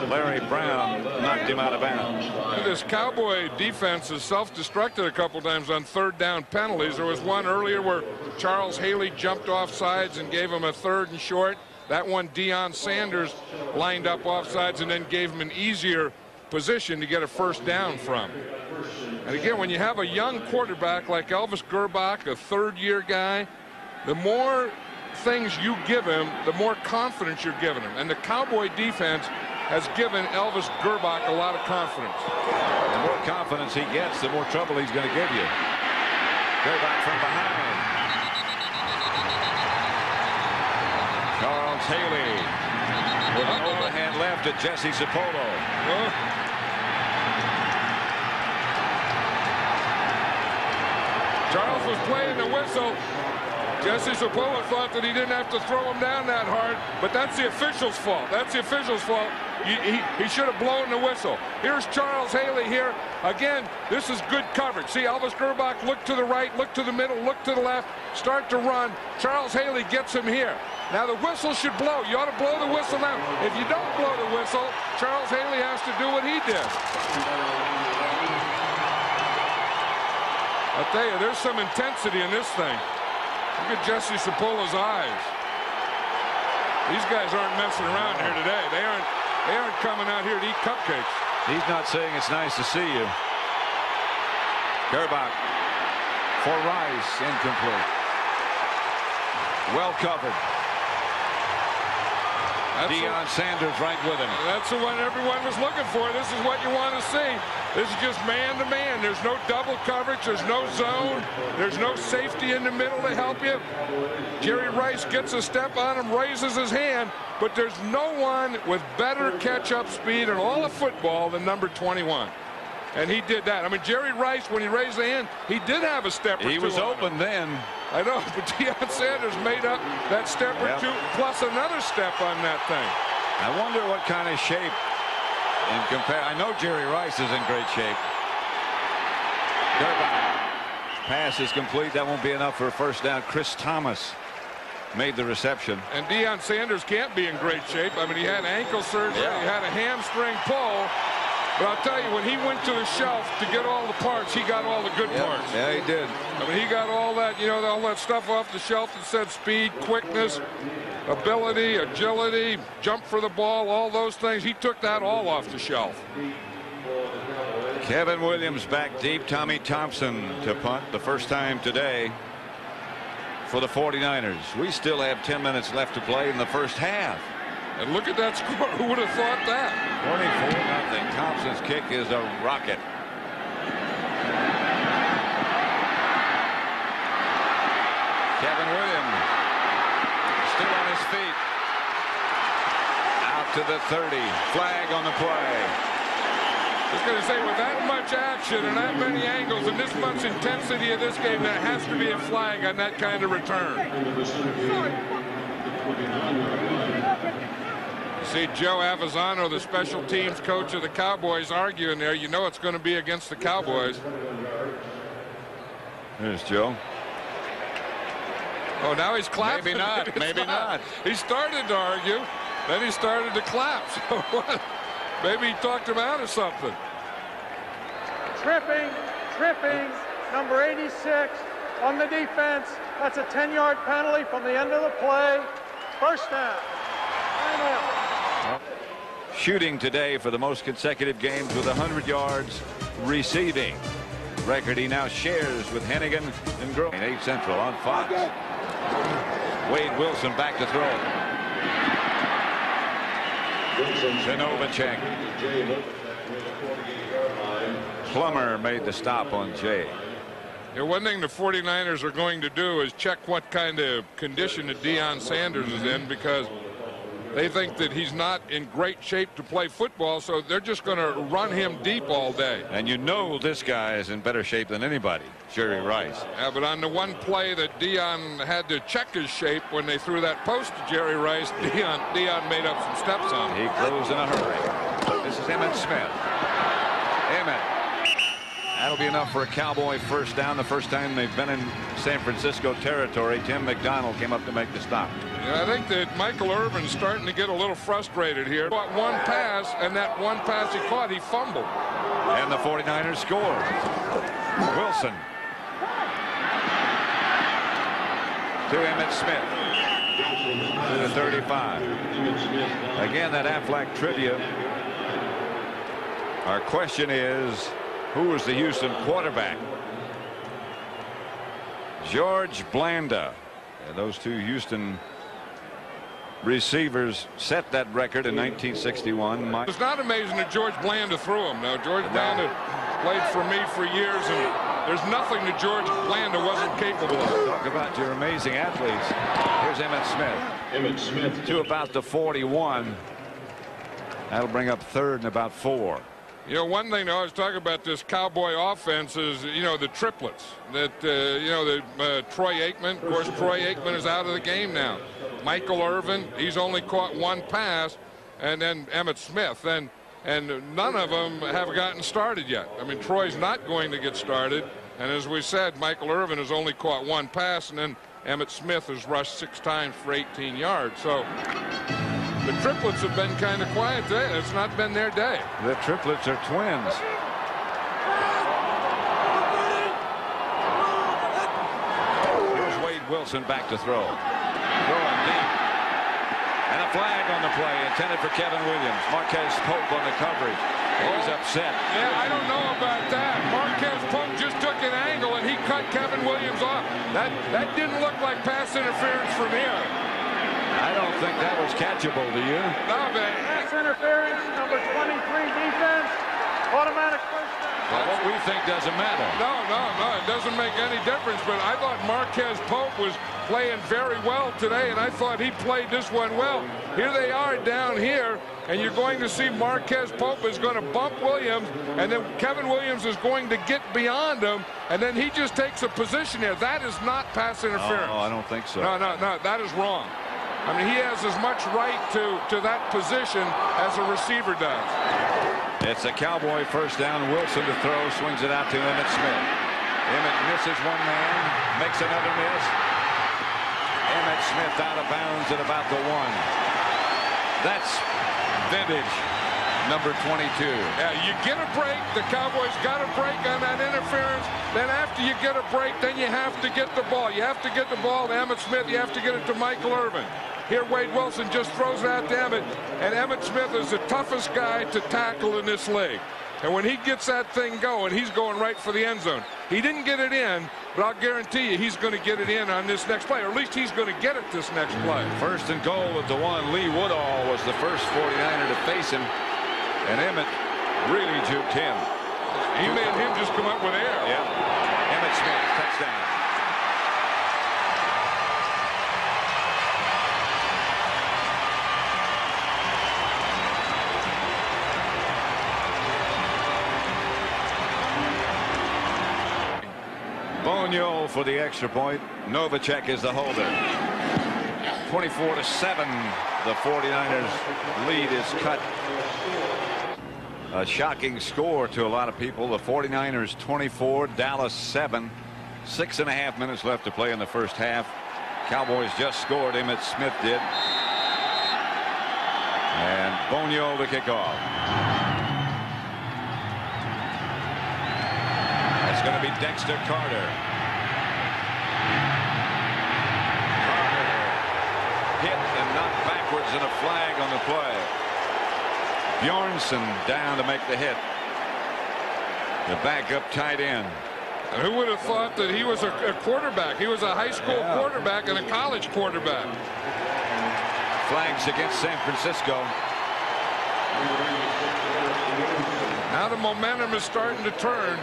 Larry Brown knocked him out of bounds. This Cowboy defense has self-destructed a couple times on 3rd down penalties. There was one earlier where Charles Haley jumped off sides and gave him a 3rd and short. That one Deion Sanders lined up off sides and then gave him an easier position to get a first down from. And again, when you have a young quarterback like Elvis Gerbach, a 3rd-year guy, the more things you give him, the more confidence you're giving him. And the Cowboy defense has given Elvis Gerbach a lot of confidence. The more confidence he gets, the more trouble he's going to give you. Gerbach from behind. Charles Haley with an overhand left to Jesse Sapolo. Charles was playing the whistle. Jesse Sapolo thought that he didn't have to throw him down that hard, but that's the official's fault. That's the official's fault. He should have blown the whistle. Here's Charles Haley here. Again, this is good coverage. See, Elvis Gerbach look to the right, look to the middle, look to the left, start to run. Charles Haley gets him here. Now the whistle should blow. You ought to blow the whistle now. If you don't blow the whistle, Charles Haley has to do what he did. I'll tell you, there's some intensity in this thing. Look at Jesse Sapolo's eyes. These guys aren't messing around here today. They aren't coming out here to eat cupcakes. He's not saying it's nice to see you. Gerbach for Rice, incomplete. Well covered. Deion Sanders right with him. That's the one everyone was looking for. This is what you want to see. This is just man-to-man. There's no double coverage. There's no zone. There's no safety in the middle to help you. Jerry Rice gets a step on him, raises his hand, but there's no one with better catch-up speed in all of football than number 21. And he did that. I mean, Jerry Rice, when he raised the hand, he did have a step or two. He was open then. I know, but Deion Sanders made up that step or two, plus another step on that thing. I wonder what kind of shape in compare. I know Jerry Rice is in great shape. Pass is complete. That won't be enough for a first down. Chris Thomas made the reception. And Deion Sanders can't be in great shape. I mean, he had ankle surgery. He had a hamstring pull. But I'll tell you, when he went to the shelf to get all the parts, he got all the good parts. Yeah, he did. I mean, he got all that, you know, all that stuff off the shelf that said speed, quickness, ability, agility, jump for the ball, all those things. He took that all off the shelf. Kevin Williams back deep. Tommy Thompson to punt the first time today for the 49ers. We still have 10 minutes left to play in the first half. And look at that score. Who would have thought that? 24-0. Thompson's kick is a rocket. Kevin Williams still on his feet. Out to the 30. Flag on the play. I was going to say, with that much action and that many angles and this much intensity of this game, there has to be a flag on that kind of return. You see Joe Avizano, the special teams coach of the Cowboys, arguing there. You know it's going to be against the Cowboys. There's Joe. Oh, now he's clapping. Maybe not. Maybe not. He started to argue. Then he started to clap. So what? Maybe he talked him out of something. Tripping, number 86 on the defense. That's a 10-yard penalty from the end of the play. First down. Shooting today for the most consecutive games with 100 yards receiving. Record he now shares with Hennigan and Grove. 8 Central on Fox. Wade Wilson back to throw. Novacek. Plummer made the stop on Jay. Yeah, one thing the 49ers are going to do is check what kind of condition that Deion Sanders is in, because they think that he's not in great shape to play football, so they're just going to run him deep all day. And you know this guy is in better shape than anybody, Jerry Rice. Yeah, but on the one play that Deion had to check his shape when they threw that post to Jerry Rice, Deion made up some steps on him. He closed in a hurry. This is Emmitt Smith. Emmitt. That'll be enough for a Cowboy first down. The first time they've been in San Francisco territory. Tim McDonald came up to make the stop. Yeah, I think that Michael Irvin's starting to get a little frustrated here. Caught one pass, and that one pass he caught, he fumbled. And the 49ers score. Wilson. To Emmitt Smith. To the 35. Again, that Aflac trivia. Our question is, who was the Houston quarterback? George Blanda. And those two Houston receivers set that record in 1961. It's not amazing that George Blanda threw him. Now, George Blanda played for me for years, and there's nothing that George Blanda wasn't capable of. Talk about your amazing athletes. Here's Emmitt Smith. To about the 41. That'll bring up third and about 4. You know, one thing I was talking about this Cowboy offense is, you know, the triplets. That, you know, Troy Aikman. Of course, Troy Aikman is out of the game now. Michael Irvin, he's only caught one pass. And then Emmitt Smith. And none of them have gotten started yet. I mean, Troy's not going to get started. And as we said, Michael Irvin has only caught one pass. And then Emmitt Smith has rushed 6 times for 18 yards. So the triplets have been kind of quiet today. It's not been their day. The triplets are twins. Here's Wade Wilson back to throw. Throwing deep. And a flag on the play intended for Kevin Williams. Marquez Pope on the coverage. He's upset. Yeah, I don't know about that. Marquez Pope just took an angle and he cut Kevin Williams off. That didn't look like pass interference from here. I don't think that was catchable, do you? No, man. Pass interference, number 23 defense, automatic first down. Well, what we think doesn't matter. No, it doesn't make any difference, but I thought Marquez Pope was playing very well today, and I thought he played this one well. Here they are down here, and you're going to see Marquez Pope is going to bump Williams, and then Kevin Williams is going to get beyond him, and then he just takes a position here. That is not pass interference. Oh, I don't think so. No, that is wrong. I mean, he has as much right to that position as a receiver does. It's a Cowboy first down. Wilson to throw, swings it out to Emmitt Smith. Emmitt misses one man, makes another miss. Emmitt Smith out of bounds at about the 1. That's vintage number 22. Yeah, you get a break. The Cowboys got a break on that interference. Then after you get a break, then you have to get the ball. You have to get the ball to Emmitt Smith. You have to get it to Michael Irvin. Here, Wade Wilson just throws it out to Emmitt, and Emmitt Smith is the toughest guy to tackle in this league. And when he gets that thing going, he's going right for the end zone. He didn't get it in, but I'll guarantee you he's going to get it in on this next play, or at least he's going to get it this next play. First and goal at the 1. Lee Woodall was the first 49er to face him, and Emmitt really juked him. He made him just come up with air. Yeah. Emmitt Smith, touchdown. Bonio for the extra point. Novacek is the holder. 24-7. The 49ers lead is cut. A shocking score to a lot of people. The 49ers 24, Dallas 7. 6.5 minutes left to play in the first half. Cowboys just scored. Emmitt Smith did. And Bonio to kick off. It's going to be Dexter Carter. Carter hit and knocked backwards and a flag on the play. Bjornsson down to make the hit. The backup tight end. And who would have thought that he was a quarterback? He was a high school quarterback and a college quarterback. Flags against San Francisco. Now the momentum is starting to turn.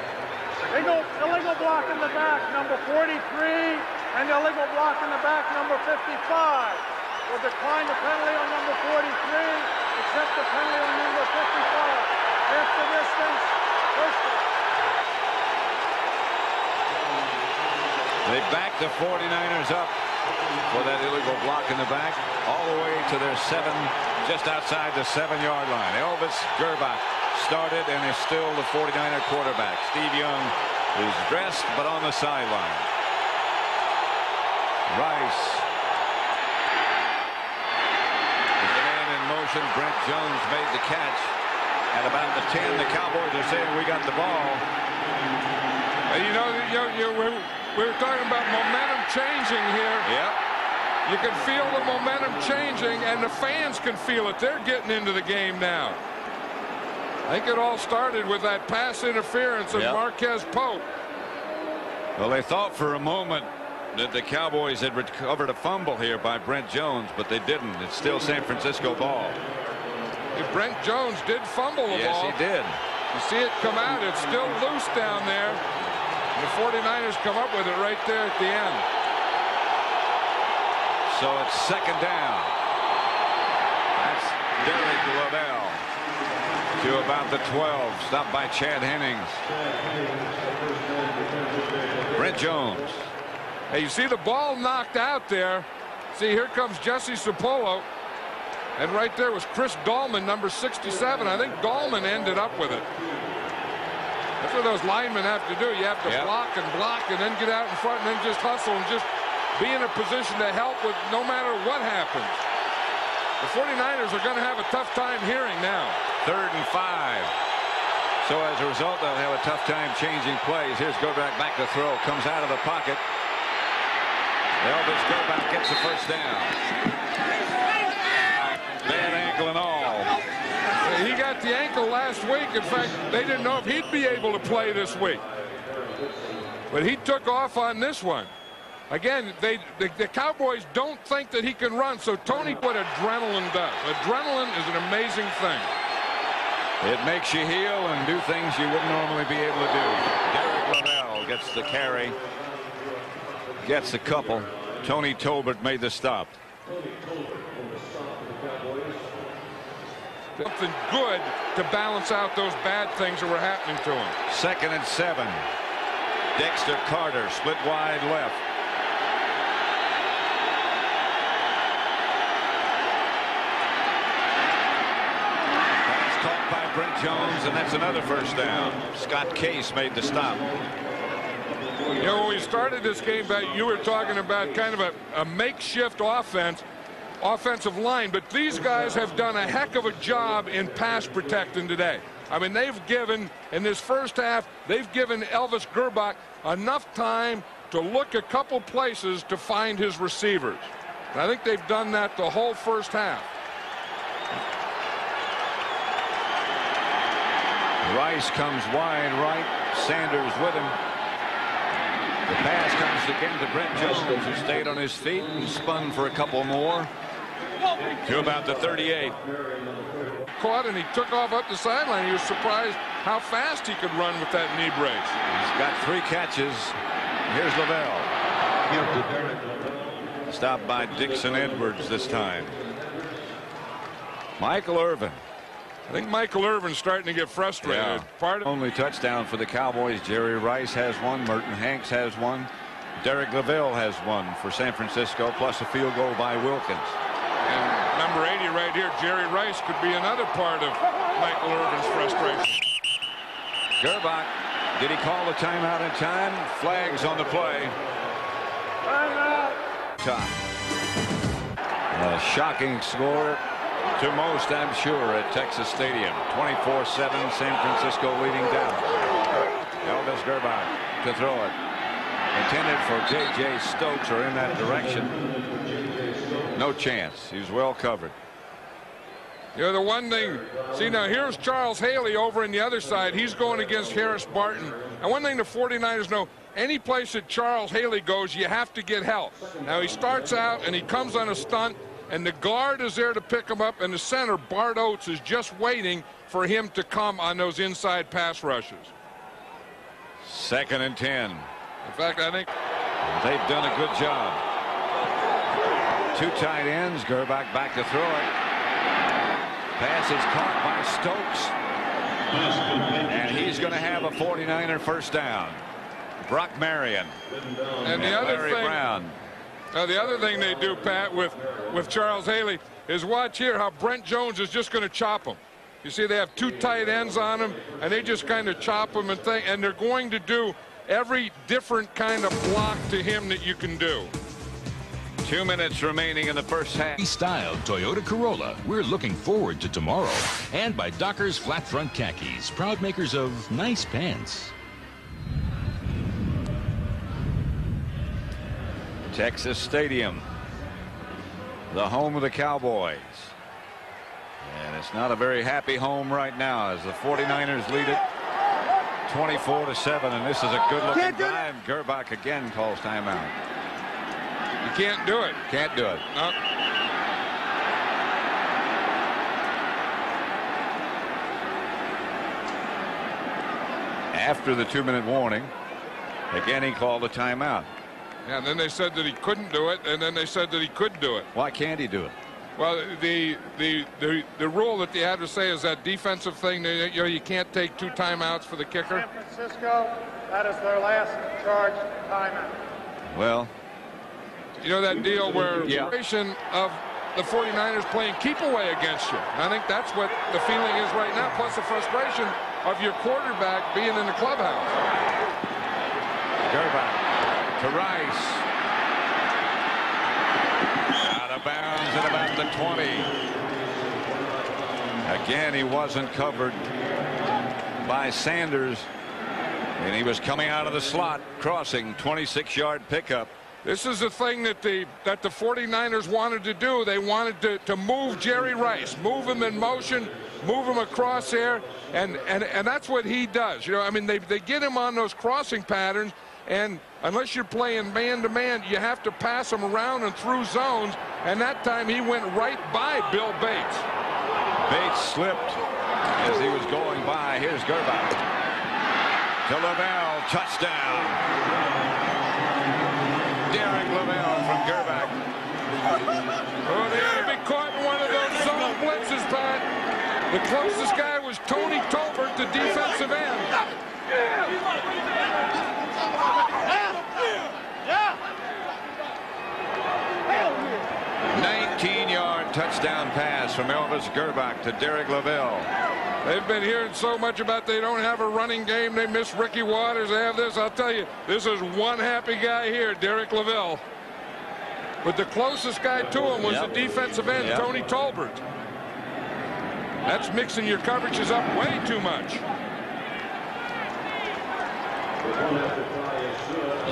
Illegal block in the back, number 43, and illegal block in the back, number 55. Will decline the penalty on number 43, accept the penalty on number 55. Half the distance, first down. They back the 49ers up for that illegal block in the back, all the way to their 7, just outside the 7-yard line. Elvis Gerbach started and is still the 49er quarterback. Steve Young is dressed but on the sideline. Rice is the man in motion. Brent Jones made the catch at about the 10. The Cowboys are saying we got the ball. You know, we were talking about momentum changing here. Yep. You can feel the momentum changing, and the fans can feel it. They're getting into the game now. I think it all started with that pass interference of Marquez Pope. Well, they thought for a moment that the Cowboys had recovered a fumble here by Brent Jones, but they didn't. It's still San Francisco ball. Brent Jones did fumble the ball. Yes, he did. You see it come out. It's still loose down there. The 49ers come up with it right there at the end. So it's second down. That's Derek Lavelle to about the 12. Stopped by Chad Hennings. Brent Jones. Hey, you see the ball knocked out there. See, here comes Jesse Sapolo. And right there was Chris Dahlman, number 67. I think Dahlman ended up with it. That's what those linemen have to do. You have to block and then get out in front and then just hustle and just be in a position to help with no matter what happens. The 49ers are going to have a tough time hearing now. 3rd and 5. So as a result, they'll have a tough time changing plays. Here's Gerbach back to throw. Comes out of the pocket. Elvis Gerbach gets the first down. Bad ankle and all. He got the ankle last week. In fact, they didn't know if he'd be able to play this week. But he took off on this one. Again, the Cowboys don't think that he can run, so Tony, what adrenaline does. Adrenaline is an amazing thing. It makes you heal and do things you wouldn't normally be able to do. Derek Lavelle gets the carry, gets a couple. Tony Tolbert made the stop. Something good to balance out those bad things that were happening to him. 2nd and 7. Dexter Carter split wide left. That's caught by Brent Jones, and that's another first down. Scott Case made the stop. You know, when we started this game back, you were talking about kind of a makeshift offensive line, but these guys have done a heck of a job in pass protecting today. I mean, they've given, in this first half, they've given Elvis Gerbach enough time to look a couple places to find his receivers. And I think they've done that the whole first half. Rice comes wide right. Sanders with him. The pass comes again to Brent Jones, who stayed on his feet and spun for a couple more to about the 38. Caught, and he took off up the sideline. He was surprised how fast he could run with that knee brace. He's got 3 catches. Here's Lavelle. Stopped by Dixon Edwards this time. Michael Irvin. I think Michael Irvin's starting to get frustrated. Yeah. Part of only touchdown for the Cowboys. Jerry Rice has one. Merton Hanks has one. Derek Lavelle has one for San Francisco, plus a field goal by Wilkins. And number 80 right here, Jerry Rice, could be another part of Michael Irvin's frustration. Gerbach, did he call the timeout in time? Flags on the play. Top. A shocking score to most, I'm sure, at Texas Stadium. 24-7, San Francisco leading Dallas. Elvis Gerbach to throw it. Intended for J.J. Stokes, or in that direction. No chance. He's well covered. You know, the one thing, see, now here's Charles Haley over in the other side. He's going against Harris Barton. And one thing the 49ers know, any place that Charles Haley goes, you have to get help. Now, he starts out and he comes on a stunt, and the guard is there to pick him up, and the center, Bart Oates, is just waiting for him to come on those inside pass rushes. 2nd and 10. In fact, I think they've done a good job. 2 tight ends. Gerbach back to throw it. Pass is caught by Stokes. And he's going to have a 49er first down. Brock Marion. And the other Larry thing, Brown. The other thing they do, Pat, with Charles Haley is watch here how Brent Jones is just going to chop him. You see, they have 2 tight ends on him, and they just kind of chop him and they're going to do every different kind of block to him that you can do. 2 minutes remaining in the first half. Style Toyota Corolla. We're looking forward to tomorrow. And by Dockers Flat Front Khakis, proud makers of nice pants. Texas Stadium, the home of the Cowboys. And it's not a very happy home right now as the 49ers lead it 24-7. And this is a good-looking drive. Gerbach again calls timeout. You can't do it. Can't do it. No. After the 2-minute warning, again he called a timeout. Yeah, and then they said that he couldn't do it, and then they said that he could do it. Why can't he do it? Well, the rule that they had to say is that defensive thing. You can't take 2 timeouts for the kicker. San Francisco, that is their last charged timeout. Well, you know that deal where yeah. Of the 49ers playing keep away against you. And I think that's what the feeling is right now, plus the frustration of your quarterback being in the clubhouse. Gerbach to Rice. Out of bounds at about the 20. Again, he wasn't covered by Sanders, and he was coming out of the slot, crossing 26-yard pickup. This is the thing that the 49ers wanted to do. They wanted to move Jerry Rice, move him in motion, move him across there, and that's what he does. You know, I mean, they get him on those crossing patterns, And unless you're playing man-to-man, you have to pass him around and through zones. And that time he went right by Bill Bates. Bates slipped as he was going by. Here's Gerbach. To Lavelle, touchdown. Derek Lavelle from Gerbach. Oh, they ought to be caught in one of those zone blitzes, Pat. The closest guy was Tony Tolbert, the defensive end. 19-yard touchdown pass from Elvis Gerbach to Derek Lavelle. They've been hearing so much about they don't have a running game. They miss Ricky Waters. They have this. I'll tell you, this is one happy guy here, Derek Lavelle. But the closest guy to him was the defensive end, Tony Tolbert. That's mixing your coverages up way too much.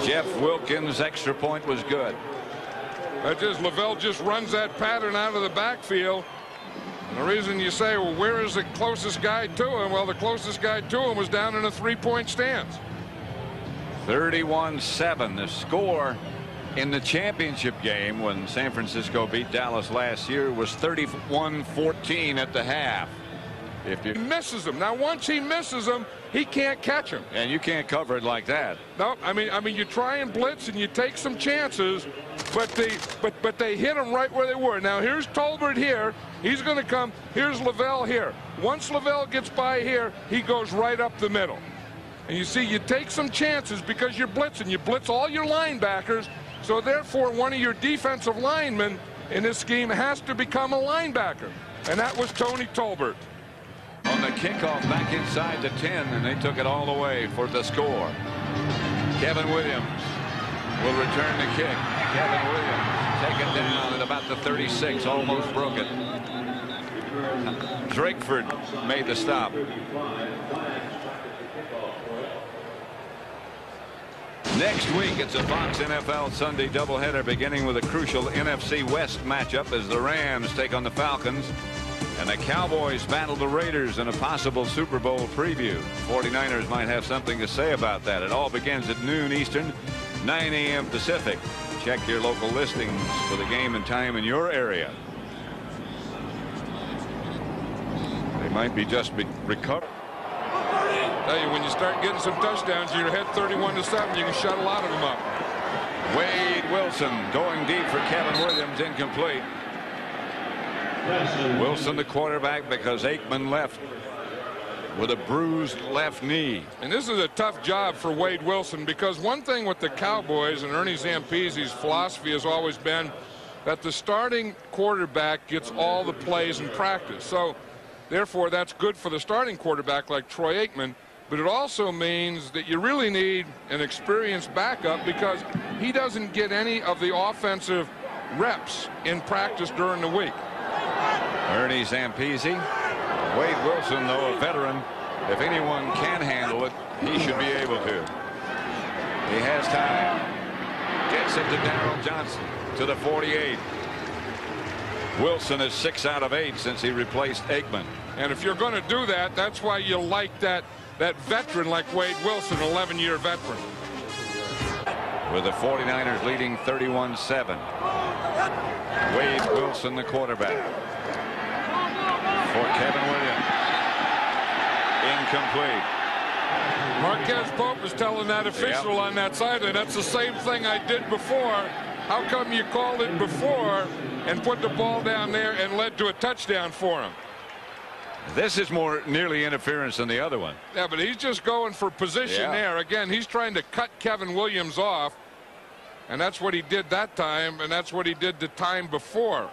Jeff Wilkins' extra point was good. That just Lavelle just runs that pattern out of the backfield. And the reason you say, well, where is the closest guy to him? Well, the closest guy to him was down in a three-point stance. 31-7, the score in the championship game when San Francisco beat Dallas last year was 31-14 at the half. If he misses him. Now, once he misses him, he can't catch him. And you can't cover it like that. No, I mean, you try and blitz and you take some chances, but they hit him right where they were. Now, here's Tolbert here. He's going to come. Here's Lavelle here. Once Lavelle gets by here, he goes right up the middle. And you see, you take some chances because you're blitzing. You blitz all your linebackers. So, therefore, one of your defensive linemen in this scheme has to become a linebacker. And that was Tony Tolbert. On the kickoff back inside the 10, and they took it all the way for the score. Kevin Williams will return the kick. Kevin Williams taken down at about the 36, almost broke it. Drakeford made the stop. Next week, it's a Fox NFL Sunday doubleheader, beginning with a crucial NFC West matchup as the Rams take on the Falcons. And the Cowboys battle the Raiders in a possible Super Bowl preview. 49ers might have something to say about that. It all begins at noon Eastern, 9 a.m. Pacific. Check your local listings for the game and time in your area. They might be just recovered. Tell you, when you start getting some touchdowns, you're ahead 31-7. You can shut a lot of them up. Wade Wilson going deep for Kevin Williams, incomplete. Wilson the quarterback because Aikman left with a bruised left knee. And this is a tough job for Wade Wilson, because one thing with the Cowboys and Ernie Zampese's philosophy has always been that the starting quarterback gets all the plays in practice. So therefore that's good for the starting quarterback like Troy Aikman, but it also means that you really need an experienced backup because he doesn't get any of the offensive reps in practice during the week. Ernie Zampese. Wade Wilson, though a veteran, if anyone can handle it, he should be able to. He has time. Gets it to Darrell Johnson to the 48. Wilson is 6 out of 8 since he replaced Aikman. And if you're going to do that, that's why you like that veteran like Wade Wilson, 11-year veteran. With the 49ers leading 31-7. Wade Wilson, the quarterback. For Kevin Williams. Incomplete. Marquez Pope was telling that official on that sideline, that's the same thing I did before. How come you called it before and put the ball down there and led to a touchdown for him? This is more nearly interference than the other one. Yeah, but he's just going for position there. Again, he's trying to cut Kevin Williams off. And that's what he did that time, and that's what he did the time before.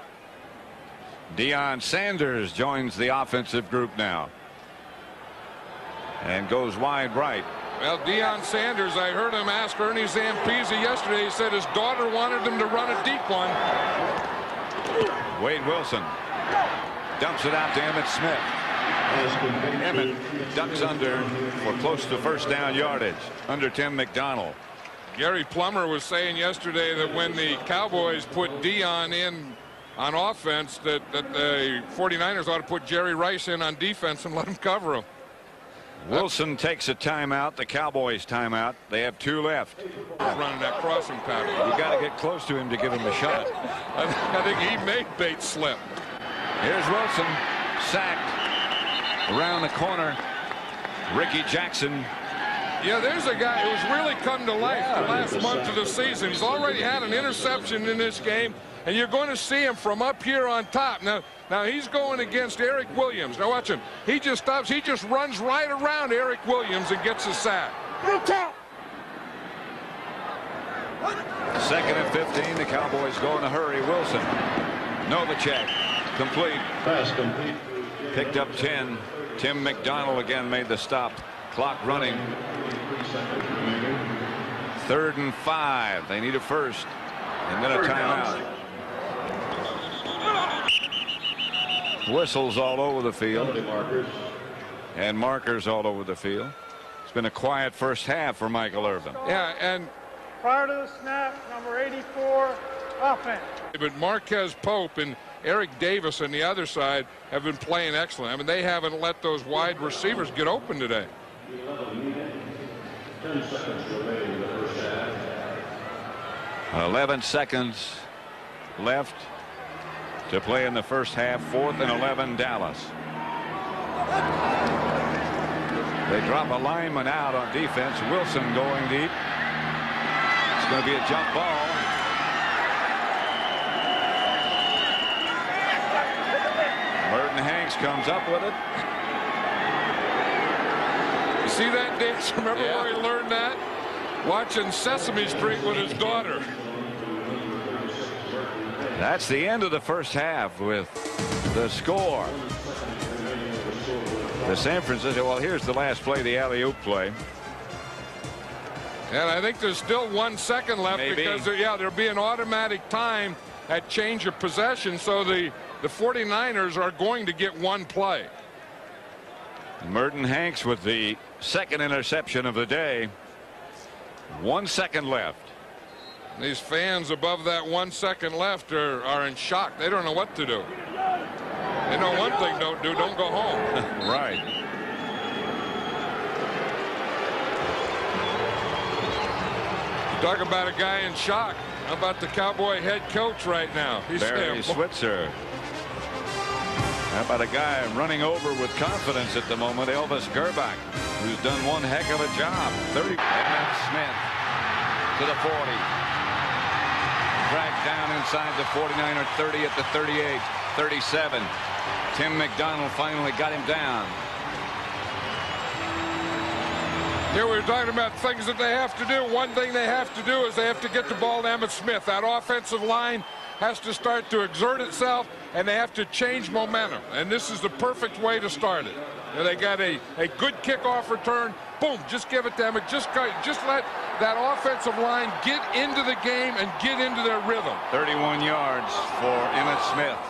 Deion Sanders joins the offensive group now. And goes wide right. Well, Deion Sanders, I heard him ask Ernie Zampese yesterday. He said his daughter wanted him to run a deep one. Wade Wilson dumps it out to Emmitt Smith. Emmitt ducks under for close to first down yardage under Tim McDonald. Gary Plummer was saying yesterday that when the Cowboys put Deion in on offense, that the 49ers ought to put Jerry Rice in on defense and let him cover him. Wilson takes a timeout. The Cowboys timeout. They have 2 left. Running that crossing pattern. You got to get close to him to give him a shot. I think he made Bates slip. Here's Wilson, sacked around the corner. Ricky Jackson. Yeah, there's a guy who's really come to life the last month of the season. He's already had an interception in this game, and you're going to see him from up here on top. Now he's going against Eric Williams. Now watch him. He just stops. He just runs right around Eric Williams and gets a sack. 2nd and 15. The Cowboys go in a hurry. Wilson. Novacek. Complete. Pass complete. Picked up 10. Tim McDonald again made the stop. Clock running. 3rd and 5. They need a first. And then a timeout. Whistles all over the field. And markers all over the field. It's been a quiet first half for Michael Irvin. Yeah, and Prior to the snap, number 84, offense. but Marquez Pope and Eric Davis on the other side have been playing excellent. I mean, they haven't let those wide receivers get open today. 10 seconds remaining in the first half. 11 seconds left to play in the first half. 4th and 11, Dallas. They drop a lineman out on defense. Wilson going deep. It's going to be a jump ball. Merton Hanks comes up with it. You see that, Dave? Remember where he learned that? Watching Sesame Street with his daughter. That's the end of the first half with the score. The San Francisco, well, here's the last play, the alley-oop play. And I think there's still 1 second left. Maybe. Because there'll be an automatic time at change of possession. So the 49ers are going to get 1 play. Merton Hanks with the 2nd interception of the day. 1 second left. These fans above that 1 second left are in shock. They don't know what to do. They know one thing don't do, don't go home. Right. Talk about a guy in shock. How about the Cowboy head coach right now? He's Barry saying, Switzer. How about a guy running over with confidence at the moment, Elvis Gerbach, who's done one heck of a job. 30. Emmett Smith to the 40. Dragged down inside the 49 or 30 at the 38. 37. Tim McDonald finally got him down. Here we were talking about things that they have to do. One thing they have to do is they have to get the ball to Emmitt Smith. That offensive line has to start to exert itself, and they have to change momentum. And this is the perfect way to start it. They got a good kickoff return. Boom, just give it to Emmitt. Just let that offensive line get into the game and get into their rhythm. 31 yards for Emmitt Smith.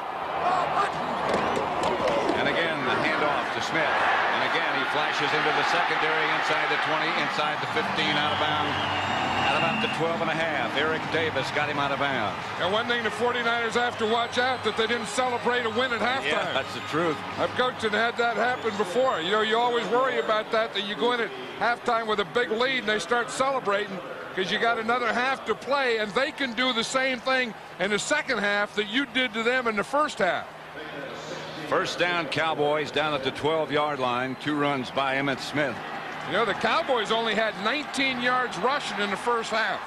And again, the handoff to Smith. And again, he flashes into the secondary inside the 20, inside the 15, out of bounds. At about the 12.5. Eric Davis got him out of bounds. And one thing the 49ers have to watch out, that they didn't celebrate a win at halftime. Yeah, that's the truth. I've coached and had that happen before. You know, you always worry about that you go in at halftime with a big lead and they start celebrating because you got another half to play, and they can do the same thing in the second half that you did to them in the first half. First down, Cowboys down at the 12-yard line. 2 runs by Emmitt Smith. You know, the Cowboys only had 19 yards rushing in the first half.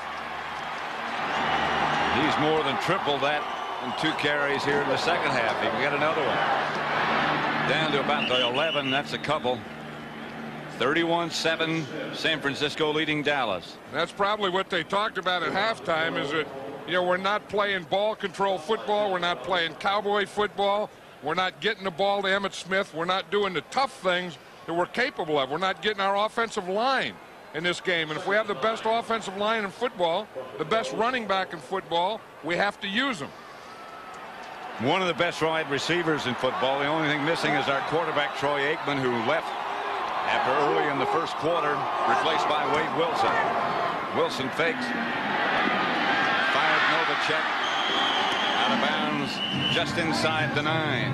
He's more than triple that in 2 carries here in the second half. He can get another one. Down to about the 11. That's a couple. 31-7, San Francisco leading Dallas. That's probably what they talked about at halftime, is that, you know, we're not playing ball control football. We're not playing Cowboy football. We're not getting the ball to Emmitt Smith. We're not doing the tough things that we're capable of. We're not getting our offensive line in this game. And if we have the best offensive line in football, the best running back in football, we have to use them. One of the best wide receivers in football. The only thing missing is our quarterback, Troy Aikman, who left after early in the first quarter, replaced by Wade Wilson. Wilson fakes. Fired Novacek. Out of bounds just inside the 9.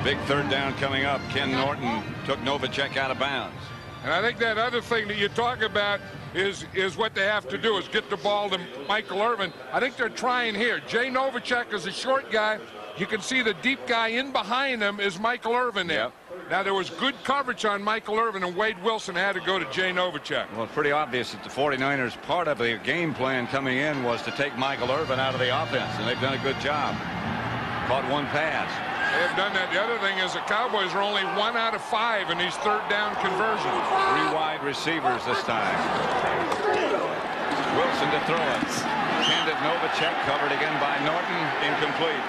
Big third down coming up. Ken Norton took Novacek out of bounds. And I think that other thing that you talk about is what they have to do is get the ball to Michael Irvin. I think they're trying here. Jay Novacek is a short guy. You can see the deep guy in behind him is Michael Irvin there. Yep. Now, there was good coverage on Michael Irvin, and Wade Wilson had to go to Jay Novacek. Well, it's pretty obvious that the 49ers, part of their game plan coming in was to take Michael Irvin out of the offense, and they've done a good job. Caught one pass. They have done that. The other thing is the Cowboys are only 1 out of 5 in these third down conversions. 3 wide receivers this time. Wilson to throw it. Handed Novacek, covered again by Norton, incomplete.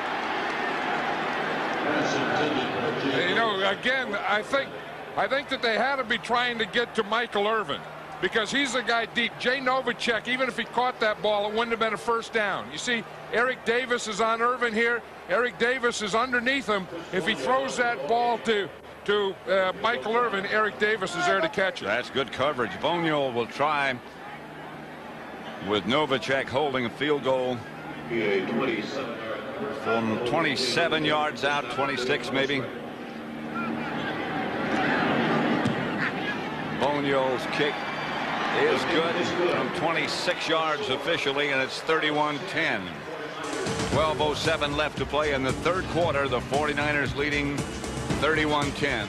You know, again, I think that they had to be trying to get to Michael Irvin because he's the guy deep. Jay Novacek, even if he caught that ball, it wouldn't have been a first down. You see, Eric Davis is on Irvin here. Eric Davis is underneath him. If he throws that ball to Michael Irvin, Eric Davis is there to catch it. That's good coverage. Boniol will try with Novacek holding a field goal from 27 yards out, 26 maybe. Boniol's kick is good from 26 yards officially, and it's 31-10. 12:07 left to play in the third quarter. The 49ers leading 31-10.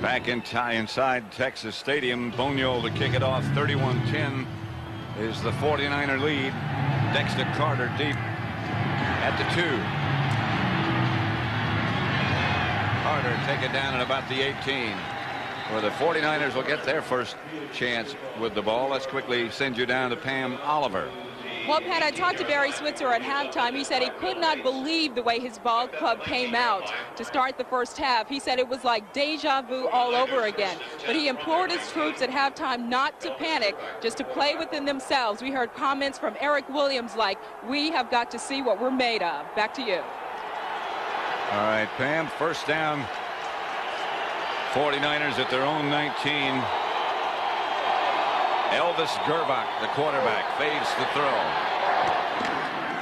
Back inside Texas Stadium. Boniol to kick it off. 31-10 is the 49er lead. Dexter Carter deep at the 2. Carter take it down at about the 18. Where the 49ers will get their first chance with the ball. Let's quickly send you down to Pam Oliver. Well, Pat, I talked to Barry Switzer at halftime. He said he could not believe the way his ball club came out to start the first half. He said it was like deja vu all over again. But he implored his troops at halftime not to panic, just to play within themselves. We heard comments from Eric Williams like, "We have got to see what we're made of." Back to you. All right, Pam, first down. 49ers at their own 19. Elvis Gerbach, the quarterback, fades the throw.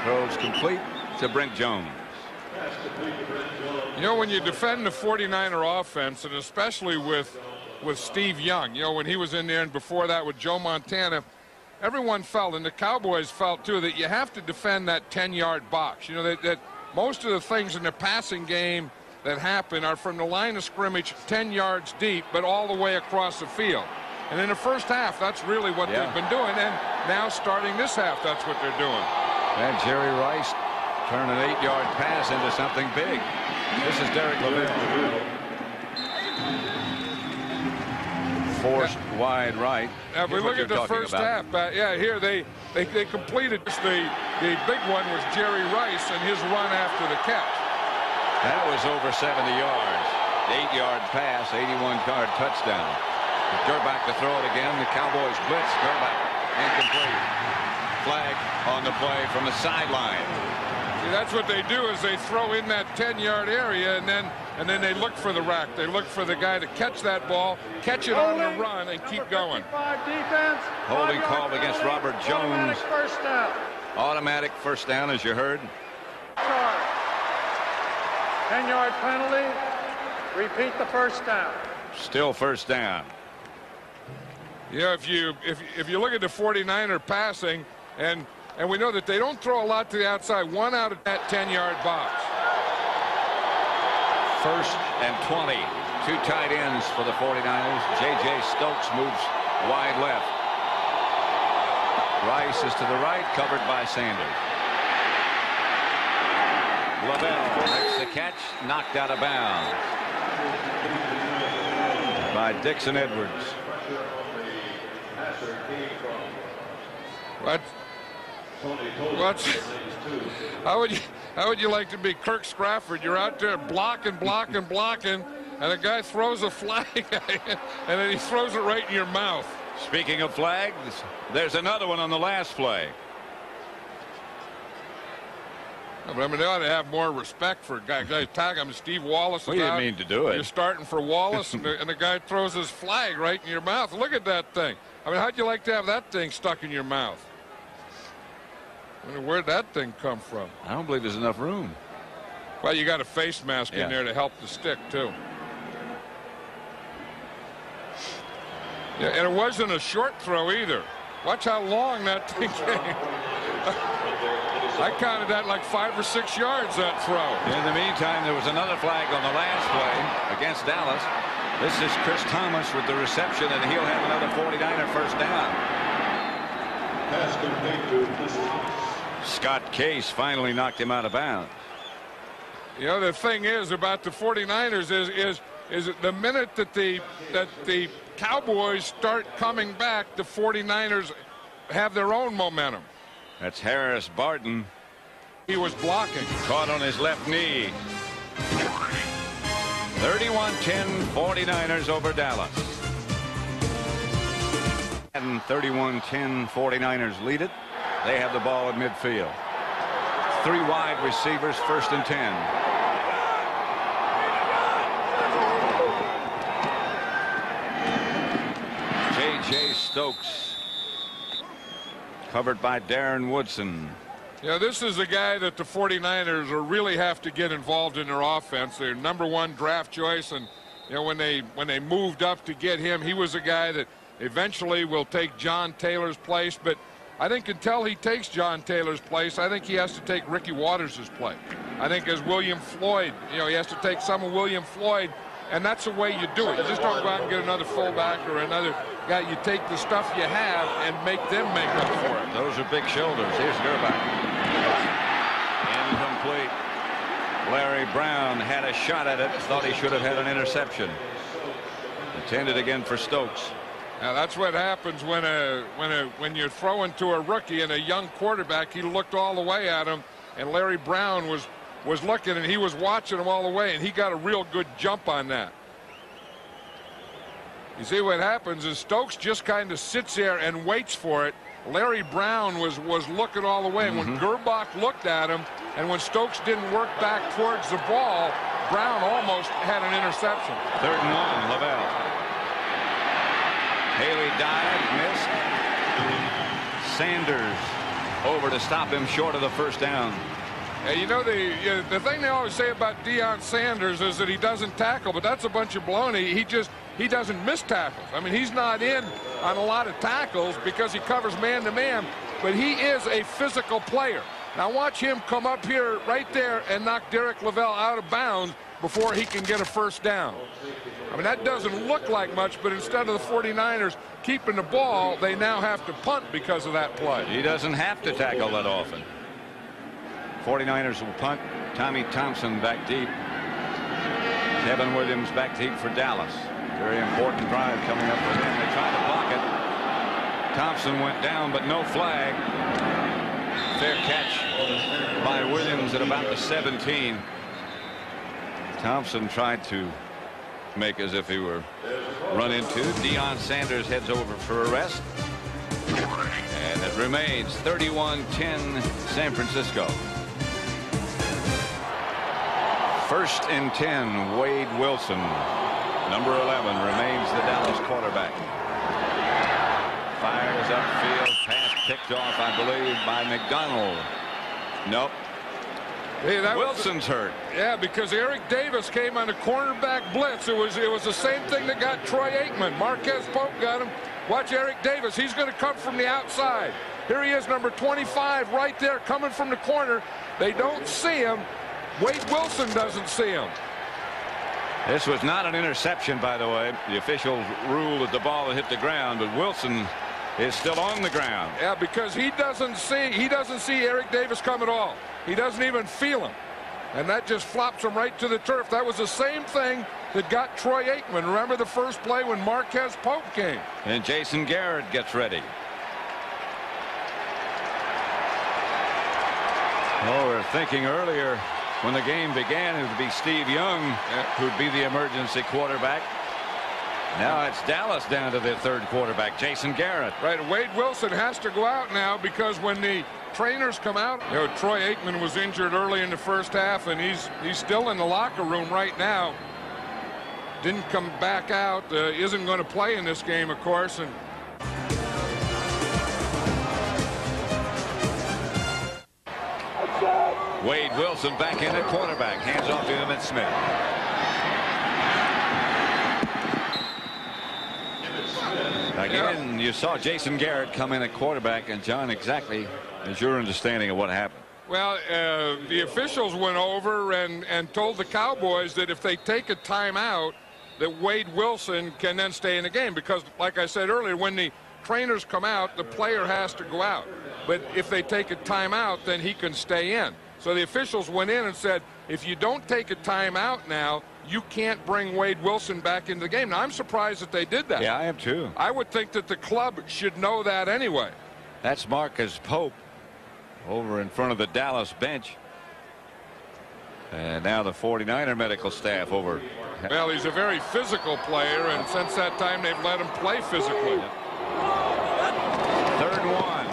Throws complete to Brent Jones. You know, when you defend the 49er offense, and especially with Steve Young, you know, when he was in there, and before that with Joe Montana, everyone felt, and the Cowboys felt too, that you have to defend that 10-yard box. You know, that most of the things in the passing game that happen are from the line of scrimmage 10 yards deep, but all the way across the field. And in the first half, that's really what they've been doing. And now starting this half, that's what they're doing. And Jerry Rice turned an 8-yard pass into something big. This is Derek LaVille. Forced wide right. Now, if we look at the first half, here they completed this. The big one was Jerry Rice and his run after the catch. That was over 70 yards. 8-yard pass, 81-yard touchdown. Gerbach to throw it again. The Cowboys blitz. Gerbach incomplete. Flag on the play from the sideline. See, that's what they do is they throw in that 10-yard area and then they look for the rack. They look for the guy to catch that ball, catch it on the run, and keep going. Defense. Holding called against Robert Jones. Automatic first down. Automatic first down, as you heard. 10-yard penalty. Repeat the first down. Still first down. Yeah, if you look at the 49er passing, and we know that they don't throw a lot to the outside. 1 out of that 10-yard box. First and 20. 2 tight ends for the 49ers. J.J. Stokes moves wide left. Rice is to the right, covered by Sanders. Lavelle makes the catch, knocked out of bounds by Dixon Edwards. How would you like to be Kirk Strafford? You're out there blocking, and the guy throws a flag and then he throws it right in your mouth. Speaking of flags, there's another one on the last play. But I mean, they ought to have more respect for guys tag him. Steve Wallace. We didn't mean to do it. You're starting for Wallace, and the guy throws his flag right in your mouth. Look at that thing. I mean, how'd you like to have that thing stuck in your mouth? Where'd that thing come from? I don't believe there's enough room. Well, you got a face mask in there to help the stick, too. Yeah, and it wasn't a short throw either. Watch how long that thing came. I counted that like 5 or 6 yards, that throw. In the meantime, there was another flag on the last play against Dallas. This is Chris Thomas with the reception, and he'll have another 49er first down. Pass complete to Chris Thomas. Scott Case finally knocked him out of bounds. You know, the thing is about the 49ers is the minute that the Cowboys start coming back, the 49ers have their own momentum. That's Harris Barton. He was blocking. Caught on his left knee. 31-10 49ers over Dallas. And 31-10 49ers lead it. They have the ball at midfield. 3 wide receivers, 1st and 10. J.J. Stokes. Covered by Darren Woodson. Yeah, this is a guy that the 49ers really have to get involved in their offense. Their #1 draft choice, and you know, when they moved up to get him, he was a guy that eventually will take John Taylor's place. But I think until he takes John Taylor's place, I think he has to take Ricky Waters' place. I think as William Floyd, you know, he has to take some of William Floyd, and that's the way you do it. You just don't go out and get another fullback or another guy. You take the stuff you have and make them make up for it. Those are big shoulders. Here's Gerback. Incomplete. Larry Brown had a shot at it. Thought he should have had an interception. Intended again for Stokes. Now that's what happens when you're throwing to a rookie and a young quarterback. He looked all the way at him, and Larry Brown was looking, and he was watching him all the way, and he got a real good jump on that. You see what happens is Stokes just kind of sits there and waits for it. Larry Brown was looking all the way, and when Gerbach looked at him, and when Stokes didn't work back towards the ball, Brown almost had an interception. 3rd and 1, Lavelle. Haley dived, missed. Sanders over to stop him short of the 1st down. You know, the thing they always say about Deion Sanders is that he doesn't tackle, but that's a bunch of baloney. He doesn't miss tackles. I mean, he's not in on a lot of tackles because he covers man-to-man, but he is a physical player. Now watch him come up here right there and knock Derek Lavelle out of bounds before he can get a 1st down. I mean, that doesn't look like much, but instead of the 49ers keeping the ball, they now have to punt because of that play. He doesn't have to tackle that often. 49ers will punt. Tommy Thompson back deep. Kevin Williams back deep for Dallas. Very important drive coming up with him. They tried to block it. Thompson went down, but no flag. Fair catch by Williams at about the 17. Thompson tried to make as if he were run into. Deion Sanders heads over for arrest. And it remains 31-10 San Francisco. 1st and 10, Wade Wilson. Number 11 remains the Dallas quarterback. Fires upfield. Pass picked off, I believe, by McDonald. Nope. Hey, Wilson's hurt. Yeah, because Eric Davis came on a cornerback blitz. It was the same thing that got Troy Aikman. Marquez Pope got him. Watch Eric Davis. He's going to come from the outside. Here he is, number 25, right there, coming from the corner. They don't see him. Wade Wilson doesn't see him. This was not an interception, by the way. The officials ruled that the ball had hit the ground, but Wilson is still on the ground. Yeah, because he doesn't see Eric Davis come at all. He doesn't even feel him. And that just flops him right to the turf. That was the same thing that got Troy Aikman. Remember the first play when Marquez Pope came. And Jason Garrett gets ready. Oh, we were thinking earlier when the game began it would be Steve Young who'd be the emergency quarterback. Now it's Dallas down to their 3rd quarterback, Jason Garrett. Right, Wade Wilson has to go out now because when the trainers come out, you know, Troy Aikman was injured early in the 1st half, and he's still in the locker room right now. Didn't come back out, isn't going to play in this game, of course. And Wade Wilson back in at quarterback. Hands off to Emmitt Smith. Again, you saw Jason Garrett come in at quarterback, and John, exactly as your understanding of what happened. Well, the officials went over and told the Cowboys that if they take a timeout, that Wade Wilson can then stay in the game, because like I said earlier, when the trainers come out, the player has to go out. But if they take a timeout, then he can stay in. So the officials went in and said, if you don't take a timeout now, you can't bring Wade Wilson back into the game. Now, I'm surprised that they did that. Yeah, I am too. I would think that the club should know that anyway. That's Marcus Pope over in front of the Dallas bench. And now the 49er medical staff over. Well, he's a very physical player, and since that time they've let him play physically. 3rd and 1.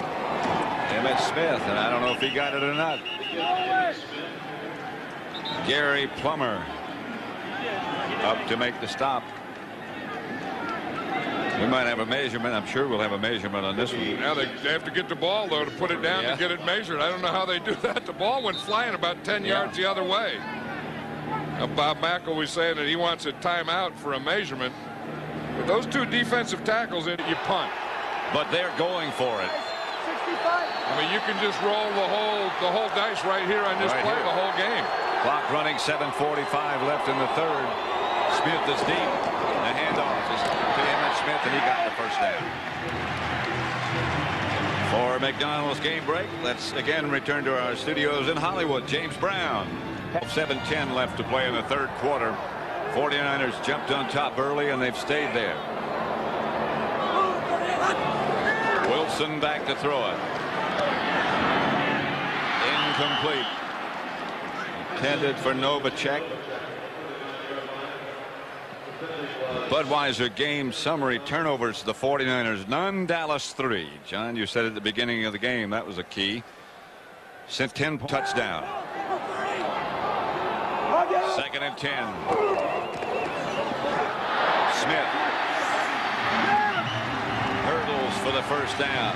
Emmitt Smith, and I don't know if he got it or not. Gary Plummer up to make the stop. We might have a measurement. I'm sure we'll have a measurement on this one. Yeah, they have to get the ball, though, to put it down and get it measured. I don't know how they do that. The ball went flying about 10 yards the other way. Bob Mackel was saying that he wants a timeout for a measurement. With those two defensive tackles in it, you punt. But they're going for it. I mean, you can just roll the whole dice right here on this play, the whole game. Clock running, 7:45 left in the 3rd. Smith is deep. The handoff is to Emmitt Smith, and he got the first down. For McDonald's game break, let's again return to our studios in Hollywood. James Brown. 7:10 left to play in the 3rd quarter. 49ers jumped on top early, and they've stayed there. Wilson back to throw it. Incomplete. Intended for Novacek. Budweiser game summary: turnovers, the 49ers none, Dallas 3. John, you said at the beginning of the game that was a key. Sent 10 touchdown. 2nd and 10. Smith hurdles for the first down.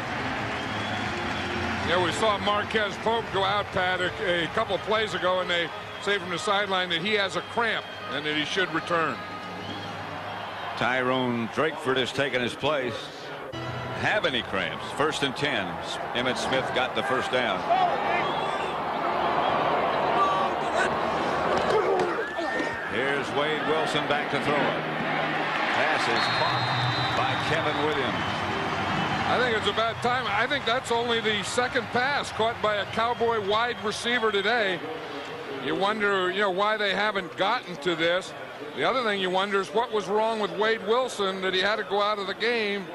Yeah, we saw Marquez Pope go out, Pat, a couple of plays ago, and they say from the sideline that he has a cramp and that he should return. Tyrone Drakeford has taken his place. Have any cramps? 1st and 10. Emmitt Smith got the first down. Here's Wade Wilson back to throw it. Pass is caught by Kevin Williams. I think it's about time. I think that's only the 2nd pass caught by a Cowboy wide receiver today. You wonder, why they haven't gotten to this. The other thing you wonder is what was wrong with Wade Wilson that he had to go out of the game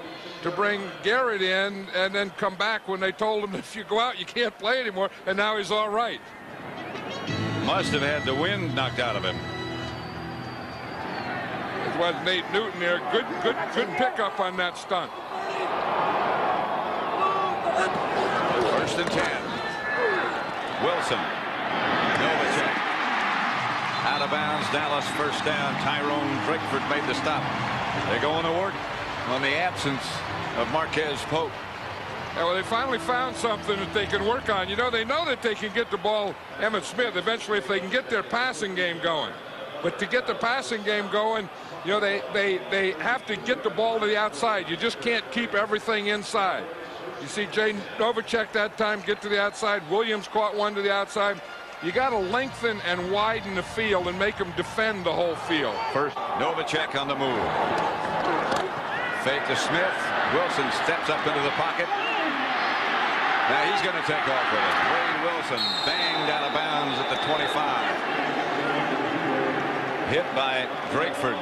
to bring Garrett in and then come back when they told him if you go out you can't play anymore, and now he's all right. Must have had the wind knocked out of him. It was Nate Newton there. Good pickup on that stunt. 1st and 10. Wilson. Novacek. Out of bounds. Dallas first down. Tyrone Drakeford made the stop. They're going to work on the absence of Marquez Pope. Yeah, well, they finally found something that they can work on. They know that they can get the ball Emmitt Smith eventually if they can get their passing game going. But to get the passing game going, they have to get the ball to the outside. You just can't keep everything inside. You see Jay Novacek that time get to the outside. Williams caught one to the outside. You got to lengthen and widen the field and make them defend the whole field. First, Novacek on the move. Fake to Smith. Wilson steps up into the pocket. Now he's going to take off with it. Wade Wilson banged out of bounds at the 25. Hit by Drakeford.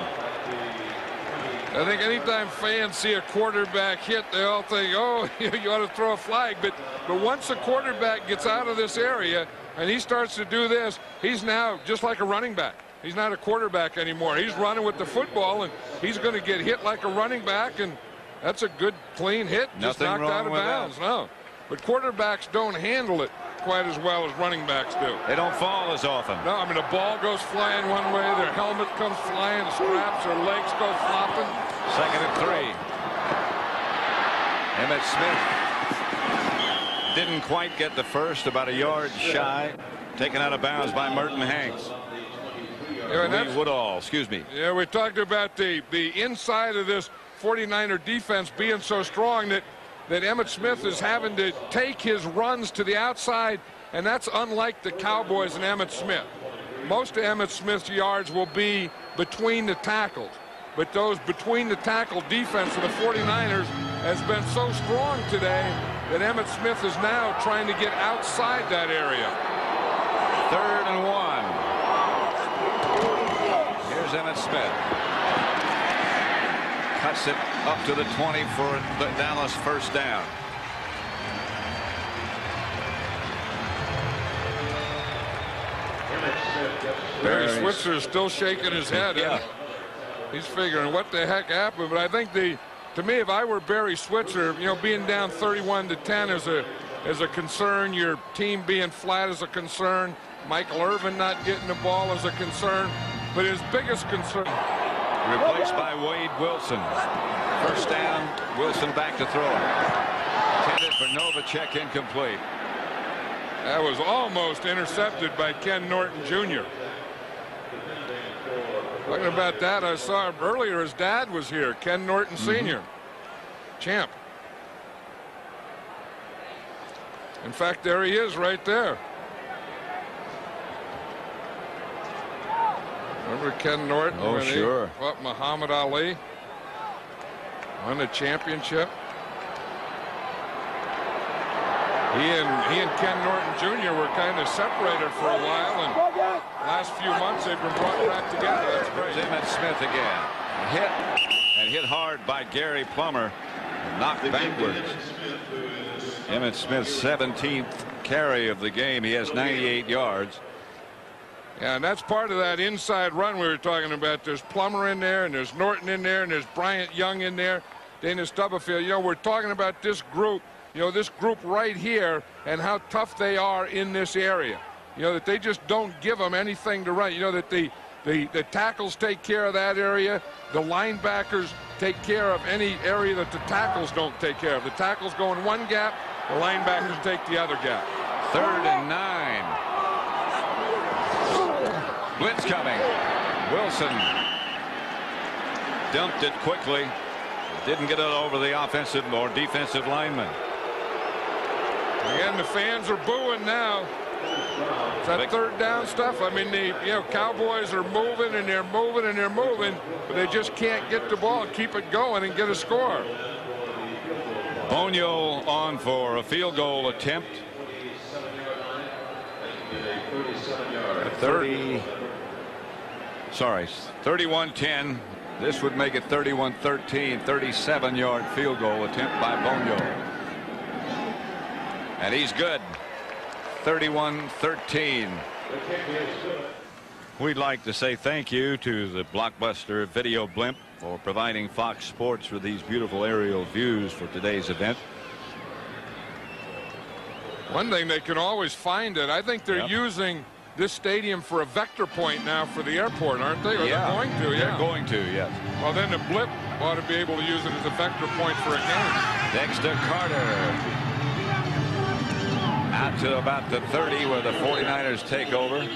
I think anytime fans see a quarterback hit, they all think, oh, you ought to throw a flag. But once a quarterback gets out of this area and he starts to do this, he's now just like a running back. He's not a quarterback anymore. He's running with the football, and he's going to get hit like a running back, and that's a good, clean hit. Just knocked out of bounds. No. But quarterbacks don't handle it quite as well as running backs do. They don't fall as often. No, I mean, the ball goes flying one way, their helmet comes flying, the straps, their legs go flopping. 2nd and 3. Emmitt Smith didn't quite get the first, about a yard shy. taken out of bounds by Merton Hanks. Yeah, Woodall, excuse me. Yeah, we talked about the inside of this 49er defense being so strong that Emmitt Smith is having to take his runs to the outside, and that's unlike the Cowboys and Emmitt Smith. Most of Emmitt Smith's yards will be between the tackles, but those between the tackle defense of the 49ers has been so strong today that Emmitt Smith is now trying to get outside that area. 3rd and 1. Here's Emmitt Smith. Cuts it up to the 20 for the Dallas first down. Barry Switzer is still shaking his head. Yeah. He's figuring what the heck happened. But I think to me, if I were Barry Switzer, you know, being down 31-10 is a concern. Your team being flat is a concern. Michael Irvin not getting the ball is a concern. But his biggest concern. Replaced by Wade Wilson. First down, Wilson back to throw. Intended for Novacek, incomplete. That was almost intercepted by Ken Norton Jr. Talking about that, I saw him earlier. His dad was here, Ken Norton Sr. Champ. In fact, there he is right there. Remember Ken Norton? Oh, sure. He fought Muhammad Ali. Won the championship. He and Ken Norton Jr. were kind of separated for a while, and last few months they've been brought back together. That's great. Emmitt Smith again. Hit hard by Gary Plummer. Knocked backwards. Emmitt Smith's 17th carry of the game. He has 98 yards. Yeah, and that's part of that inside run we were talking about. There's Plummer in there, and there's Norton in there, and there's Bryant Young in there, Dana Stubblefield. You know, we're talking about this group, you know, this group right here and how tough they are in this area. You know, that they just don't give them anything to run. You know, that the tackles take care of that area. The linebackers take care of any area that the tackles don't take care of. The tackles go in one gap, the linebackers take the other gap. 3rd and 9. Blitz coming. Wilson dumped it quickly. Didn't get it over the offensive or defensive lineman. Again, the fans are booing now. It's that 3rd down stuff. I mean, the Cowboys are moving and they're moving and they're moving, but they just can't get the ball, keep it going, and get a score. Bonio on for a field goal attempt. 31-10. This would make it 31-13. 37-yard field goal attempt by Bonio. And he's good. 31-13. We'd like to say thank you to the Blockbuster Video Blimp for providing Fox Sports with these beautiful aerial views for today's event. One thing, they can always find it. I think they're using this stadium for a vector point now for the airport, aren't they? Or they're going to, They're going to, yes. Well, then the blip ought to be able to use it as a vector point for a game. Dexter Carter out to about the 30 where the 49ers take over.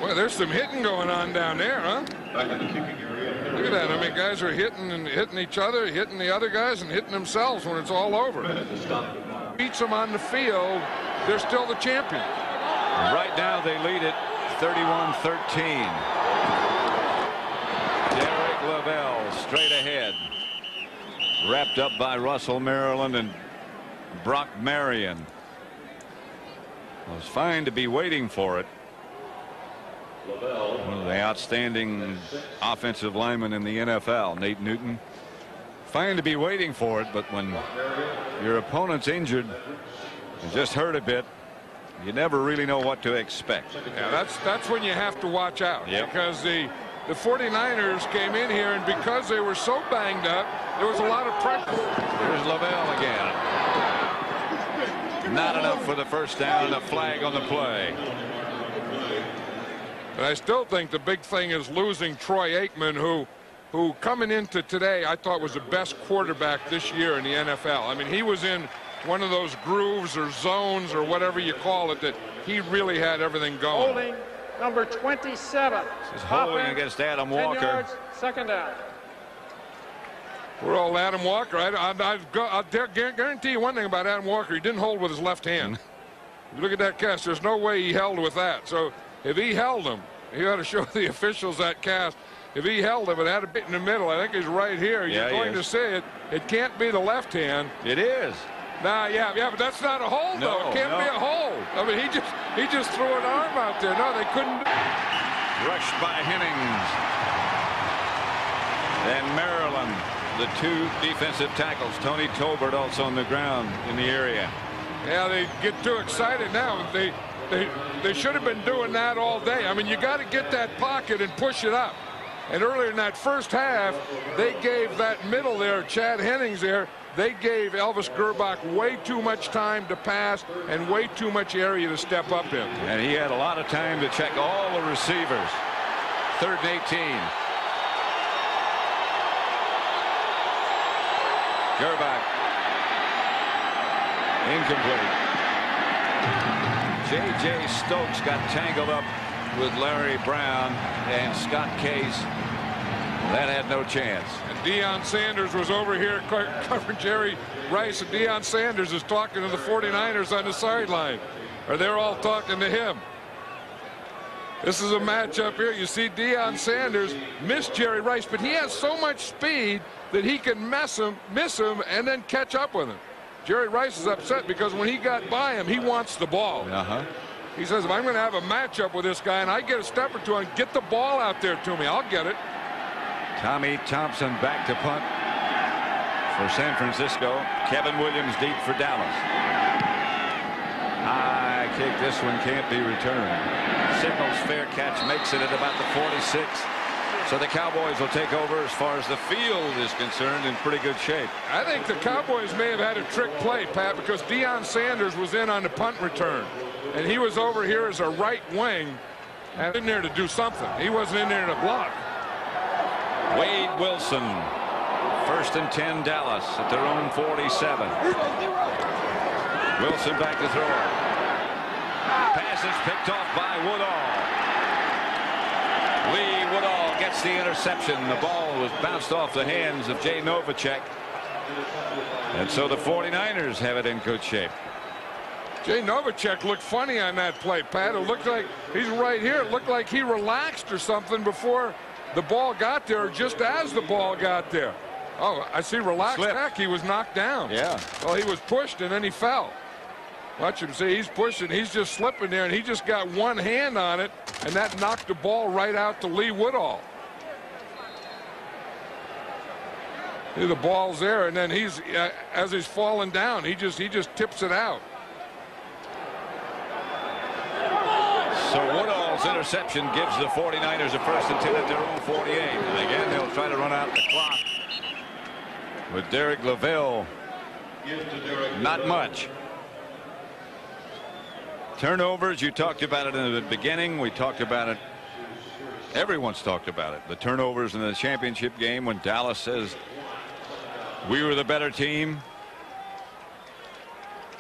Well, there's some hitting going on down there, huh? Look at that. I mean, guys are hitting each other, hitting the other guys, and hitting themselves when it's all over. Beats them on the field, they're still the champion. Right now they lead it 31-13. Derek Lavelle straight ahead. Wrapped up by Russell Maryland and Brock Marion. It was fine to be waiting for it. One of the outstanding offensive linemen in the NFL, Nate Newton. Fine to be waiting for it, but when your opponent's injured and just hurt a bit, you never really know what to expect. Yeah, that's when you have to watch out. Because the 49ers came in here, and because they were so banged up, there was a lot of pressure. Here's Lavelle again. Not enough for the first down, and a flag on the play. But I still think the big thing is losing Troy Aikman, who coming into today I thought was the best quarterback this year in the NFL. I mean, he was in one of those grooves or zones or whatever you call it that he really had everything going. Holding number 27. This is holding against Adam Walker. 10 yards, second down. We're all Adam Walker. I'll guarantee you one thing about Adam Walker. He didn't hold with his left hand. Look at that cast. There's no way he held with that. So if he held him, he ought to show the officials that cast. If he held him and had a bit in the middle, I think he's right here. Yeah, You're going to see it. It can't be the left hand. It is. Nah, yeah, but that's not a hold, though. It can't be a hold. I mean, he just threw an arm out there. No, they couldn't. Rushed by Hennings. And Maryland, the two defensive tackles. Tony Tolbert also on the ground in the area. Yeah, they get too excited now. They should have been doing that all day. I mean, you got to get that pocket and push it up. And earlier in that first half, they gave that middle there, Chad Hennings there, they gave Elvis Gerbach way too much time to pass and way too much area to step up in. And he had a lot of time to check all the receivers. 3rd and 18. Gerbach. Incomplete. J.J. Stokes got tangled up with Larry Brown and Scott Case. That had no chance. And Deion Sanders was over here covering Jerry Rice, and Deion Sanders is talking to the 49ers on the sideline, or they're all talking to him. This is a matchup here. You see Deion Sanders miss Jerry Rice, but he has so much speed that he can miss him, and then catch up with him. Jerry Rice is upset because when he got by him, he wants the ball. He says, if I'm going to have a matchup with this guy and I get a step or two and get the ball out there to me, I'll get it. Tommy Thompson back to punt for San Francisco. Kevin Williams deep for Dallas. High kick. This one can't be returned. Signals fair catch, makes it at about the 46. So the Cowboys will take over as far as the field is concerned in pretty good shape. I think the Cowboys may have had a trick play, Pat, because Deion Sanders was in on the punt return. And he was over here as a right wing and in there to do something. He wasn't in there to block. Wade Wilson. 1st and 10 Dallas at their own 47. Wilson back to throw. Pass is picked off by Woodall. Lee Woodall gets the interception. The ball was bounced off the hands of Jay Novacek. And so the 49ers have it in good shape. Jay Novacek looked funny on that play, Pat. It looked like he's right here. It looked like he relaxed or something before the ball got there, or just as the ball got there. Oh, I see relaxed back. He was knocked down. Yeah. Well, he was pushed and then he fell. Watch him see. He's pushing. He's just slipping there, and he just got one hand on it, and that knocked the ball right out to Lee Woodall. See, the ball's there, and then he's as he's falling down, he just tips it out. So Woodall's interception gives the 49ers a 1st and 10 at their own 48. And again, they'll try to run out the clock with Derek Lavelle. Not much. Turnovers, you talked about it in the beginning. We talked about it. Everyone's talked about it. The turnovers in the championship game when Dallas says we were the better team.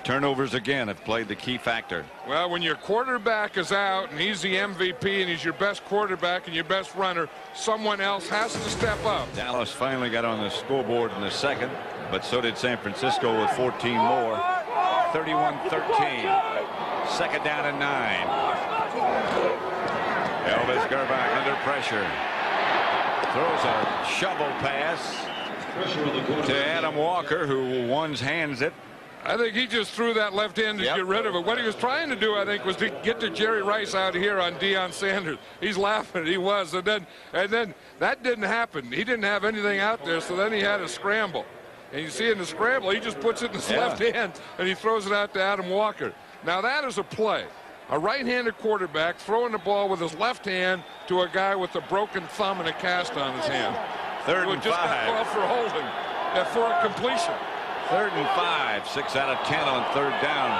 Turnovers again have played the key factor. Well, when your quarterback is out and he's the MVP and he's your best quarterback and your best runner, someone else has to step up. Dallas finally got on the scoreboard in the second, but so did San Francisco with 14 more. 31-13. 2nd down and 9. Elvis Gerbach under pressure. Throws a shovel pass to Adam Walker, who hands it. I think he just threw that left hand to get rid of it. What he was trying to do, I think, was to get to Jerry Rice out here on Deion Sanders. He's laughing. He was. And then that didn't happen. He didn't have anything out there, so then he had a scramble. And you see in the scramble, he just puts it in his left hand, and he throws it out to Adam Walker. Now, that is a play. A right-handed quarterback throwing the ball with his left hand to a guy with a broken thumb and a cast on his hand. 3rd and 5. Just got called for holding, for a completion. 3rd and 5. 6 out of 10 on 3rd down.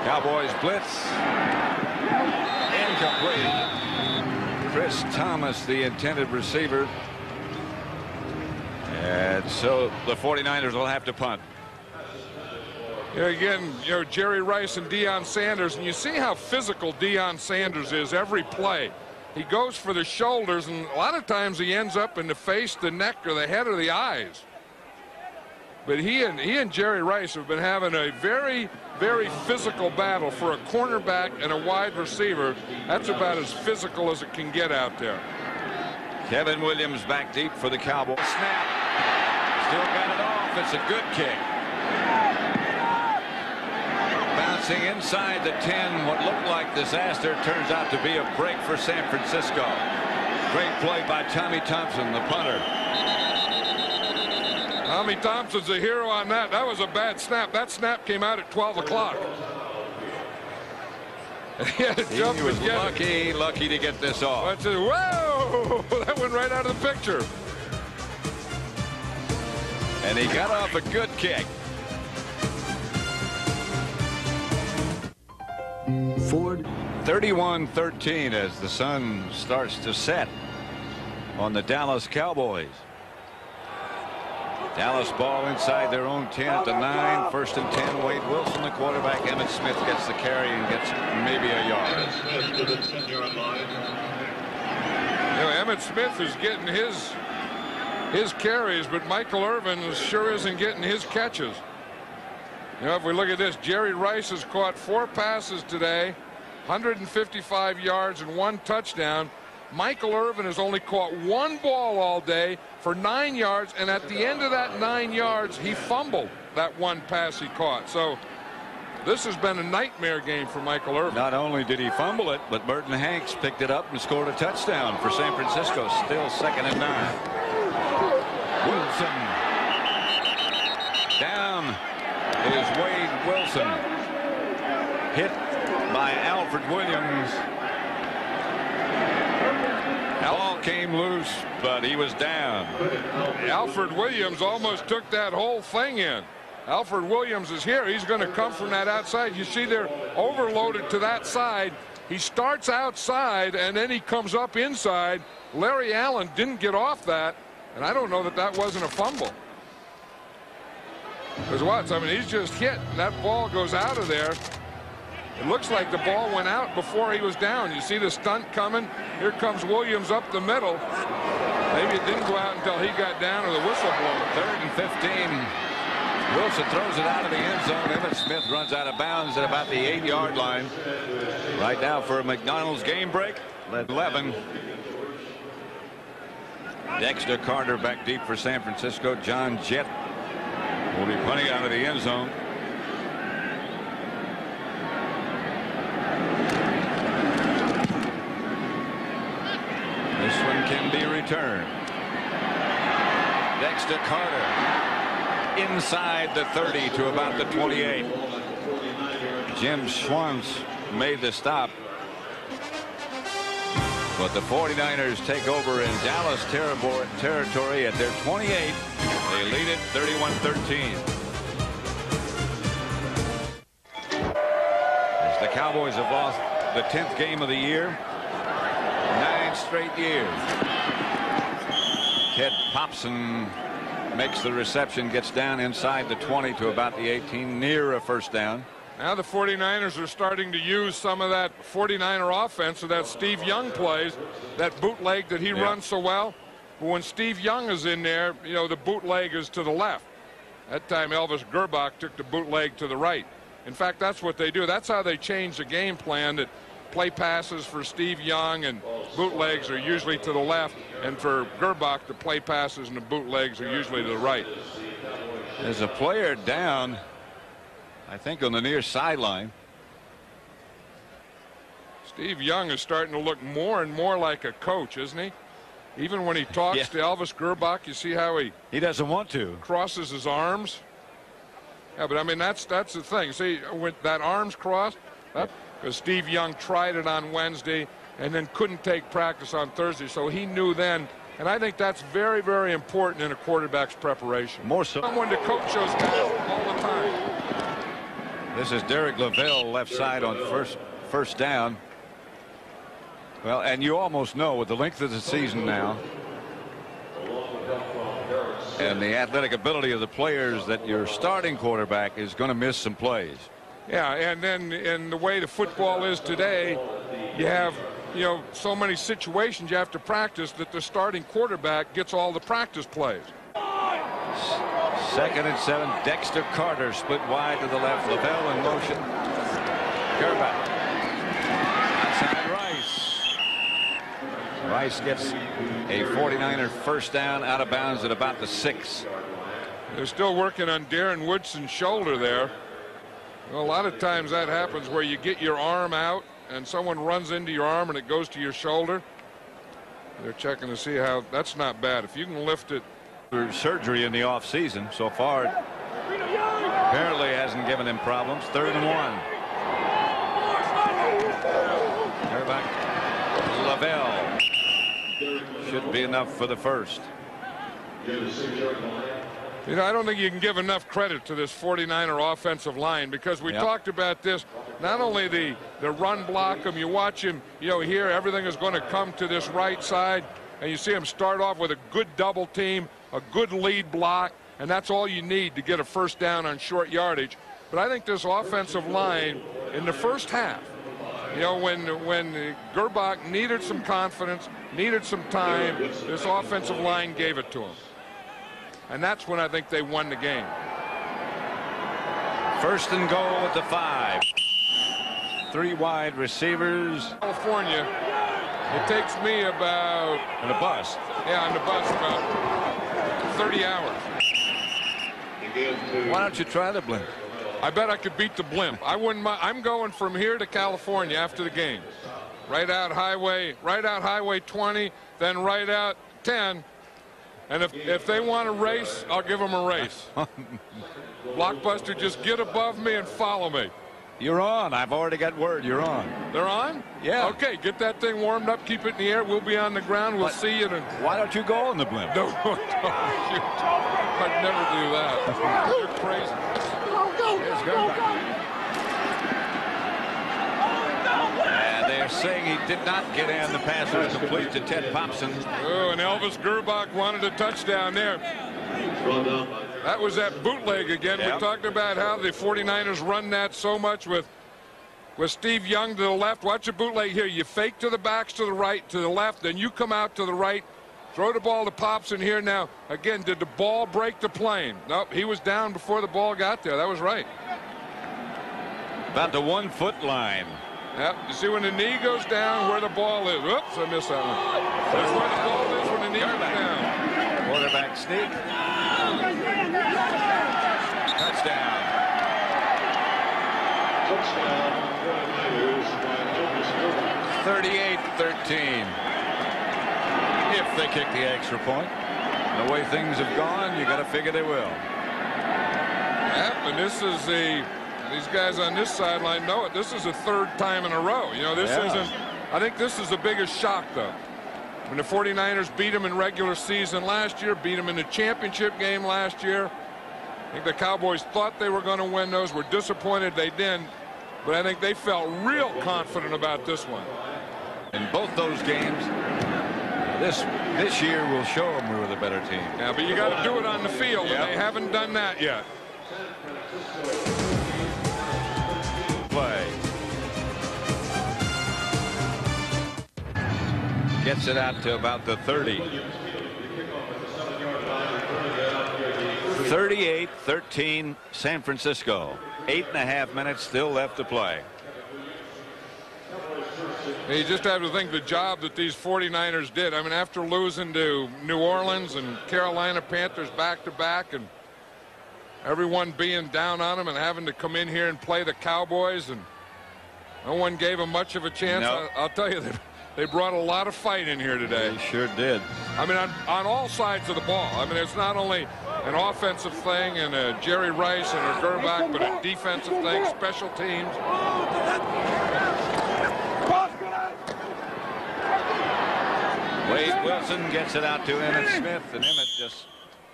Cowboys blitz. Incomplete. Chris Thomas, the intended receiver. And so the 49ers will have to punt. Again, Jerry Rice and Deion Sanders, and you see how physical Deion Sanders is every play. He goes for the shoulders, and a lot of times he ends up in the face, the neck, or the head, or the eyes. But he and Jerry Rice have been having a very, very physical battle for a cornerback and a wide receiver. That's about as physical as it can get out there. Kevin Williams back deep for the Cowboys. Snap. Still got it off. It's a good kick. Bouncing inside the 10. What looked like disaster turns out to be a break for San Francisco. Great play by Tommy Thompson, the punter. Tommy Thompson's a hero on that. That was a bad snap. That snap came out at 12 o'clock. He was lucky to get this off. Whoa! That went right out of the picture. And he got off a good kick. Ford. 31-13 as the sun starts to set on the Dallas Cowboys. Dallas ball inside their own 10 at the 9. 1st and 10. Wade Wilson, the quarterback. Emmitt Smith gets the carry and gets maybe a yard. Emmitt Smith is getting his carries, but Michael Irvin sure isn't getting his catches. If we look at this, Jerry Rice has caught 4 passes today, 155 yards and 1 touchdown. Michael Irvin has only caught 1 ball all day for 9 yards, and at the end of that 9 yards, he fumbled that 1 pass he caught. So this has been a nightmare game for Michael Irvin. Not only did he fumble it, but Burton Hanks picked it up and scored a touchdown for San Francisco. Still 2nd and 9. Wilson. Down is Wade Wilson. Hit by Alfred Williams. Ball came loose, but he was down. Alfred Williams almost took that whole thing in. Alfred Williams is here. He's going to come from that outside. You see they're overloaded to that side. He starts outside, and then he comes up inside. Larry Allen didn't get off that, and I don't know that that wasn't a fumble. Because what? I mean, he's just hit, and that ball goes out of there. It looks like the ball went out before he was down. You see the stunt coming. Here comes Williams up the middle. Maybe it didn't go out until he got down or the whistle blew. 3rd and 15. Wilson throws it out of the end zone. Emmitt Smith runs out of bounds at about the 8-yard line. Right now for a McDonald's game break. 11. Dexter Carter back deep for San Francisco. John Jett will be punting out of the end zone. This one can be returned. Dexter Carter inside the 30 to about the 28. Jim Schwantz made the stop. But the 49ers take over in Dallas territory at their 28. They lead it 31-13. As the Cowboys have lost the 10th game of the year. 9 straight years. Ted Popson makes the reception, gets down inside the 20 to about the 18, near a first down. Now the 49ers are starting to use some of that 49er offense so that Steve Young plays, that bootleg that he runs so well. But when Steve Young is in there, the bootleg is to the left. That time Elvis Gerbach took the bootleg to the right. In fact, that's what they do. That's how they change the game plan, that play passes for Steve Young and bootlegs are usually to the left, and for Gerbach, the play passes and the bootlegs are usually to the right. There's a player down, I think, on the near sideline. Steve Young is starting to look more and more like a coach, isn't he? Even when he talks to Elvis Gerbach, you see how he doesn't want to crosses his arms. Yeah, but I mean that's the thing. See, with that arms crossed, because Steve Young tried it on Wednesday and then couldn't take practice on Thursday, so he knew then. And I think that's very, very important in a quarterback's preparation. More so. Someone to coach those guys all the time. This is Derek Lavelle, left side on first down. Well, and you almost know with the length of the season now, And the athletic ability of the players that your starting quarterback is going to miss some plays. Yeah, and then in the way the football is today, you have, so many situations you have to practice that the starting quarterback gets all the practice plays. 2nd and 7. Dexter Carter split wide to the left. Lavelle in motion. Gerbach. Outside Rice. Rice gets a 49er first down out of bounds at about the 6. They're still working on Darren Woodson's shoulder there. Well, a lot of times that happens where you get your arm out and someone runs into your arm and it goes to your shoulder. They're checking to see how. That's not bad. If you can lift it. Surgery in the off season so far apparently hasn't given him problems. 3rd and 1. Gerbach. Lavelle. Should be enough for the first. I don't think you can give enough credit to this 49er offensive line, because we talked about this. Not only the run block him, you watch him, here everything is going to come to this right side, and you see him start off with a good double team, a good lead block, and that's all you need to get a first down on short yardage. But I think this offensive line in the first half, when Gerbach needed some confidence, needed some time, this offensive line gave it to him. And that's when I think they won the game. 1st and goal at the 5. 3 wide receivers. California, it takes me about. On the bus. Yeah, on the bus about 30 hours. Why don't you try the blimp? I bet I could beat the blimp. I wouldn't mind. I'm going from here to California after the game. Right out Highway 20, then right out 10. And if they want a race, I'll give them a race. Blockbuster, just get above me and follow me. You're on. I've already got word. You're on. They're on? Yeah. Okay, get that thing warmed up. Keep it in the air. We'll be on the ground. We'll see you. Why don't you go on the blimp? No, shoot. I'd never do that. You're crazy. And they're saying he did not get in. The pass was complete to Ted Popson. Oh, and Elvis Gerbach wanted a touchdown there. That was that bootleg again. Yep. We talked about how the 49ers run that so much with Steve Young to the left. Watch the bootleg here. You fake to the backs to the right, to the left, then you come out to the right. Throw the ball to Popson here now. Again, did the ball break the plane? Nope, he was down before the ball got there. That was right. About the 1 foot line. Yep, you see when the knee goes down where the ball is. Oops, I missed that one. That's where the ball is when the knee goes down. Quarterback sneak. Touchdown. Touchdown. 38-13. If they kick the extra point. The way things have gone, you got to figure they will. Yep, and this is these guys on this sideline know it. This is the 3rd time in a row. This isn't. I think this is the biggest shock, though. When the 49ers beat them in regular season last year, beat them in the championship game last year. I think the Cowboys thought they were going to win those. Were disappointed they didn't. But I think they felt real confident about this one. In both those games, this year will show them we were the better team. Yeah, but you got to do it on the field, and they haven't done that yet. Play. Gets it out to about the 30. 38-13 San Francisco. 8.5 minutes still left to play. You just have to think the job that these 49ers did. I mean, after losing to New Orleans and Carolina Panthers back-to-back, and everyone being down on them and having to come in here and play the Cowboys, and no one gave them much of a chance. No. I'll tell you, they brought a lot of fight in here today. They sure did. I mean, on all sides of the ball. I mean, it's not only an offensive thing and a Jerry Rice and a Gerbach, but a defensive thing, special teams. Wade Wilson gets it out to Emmitt Smith, and Emmitt just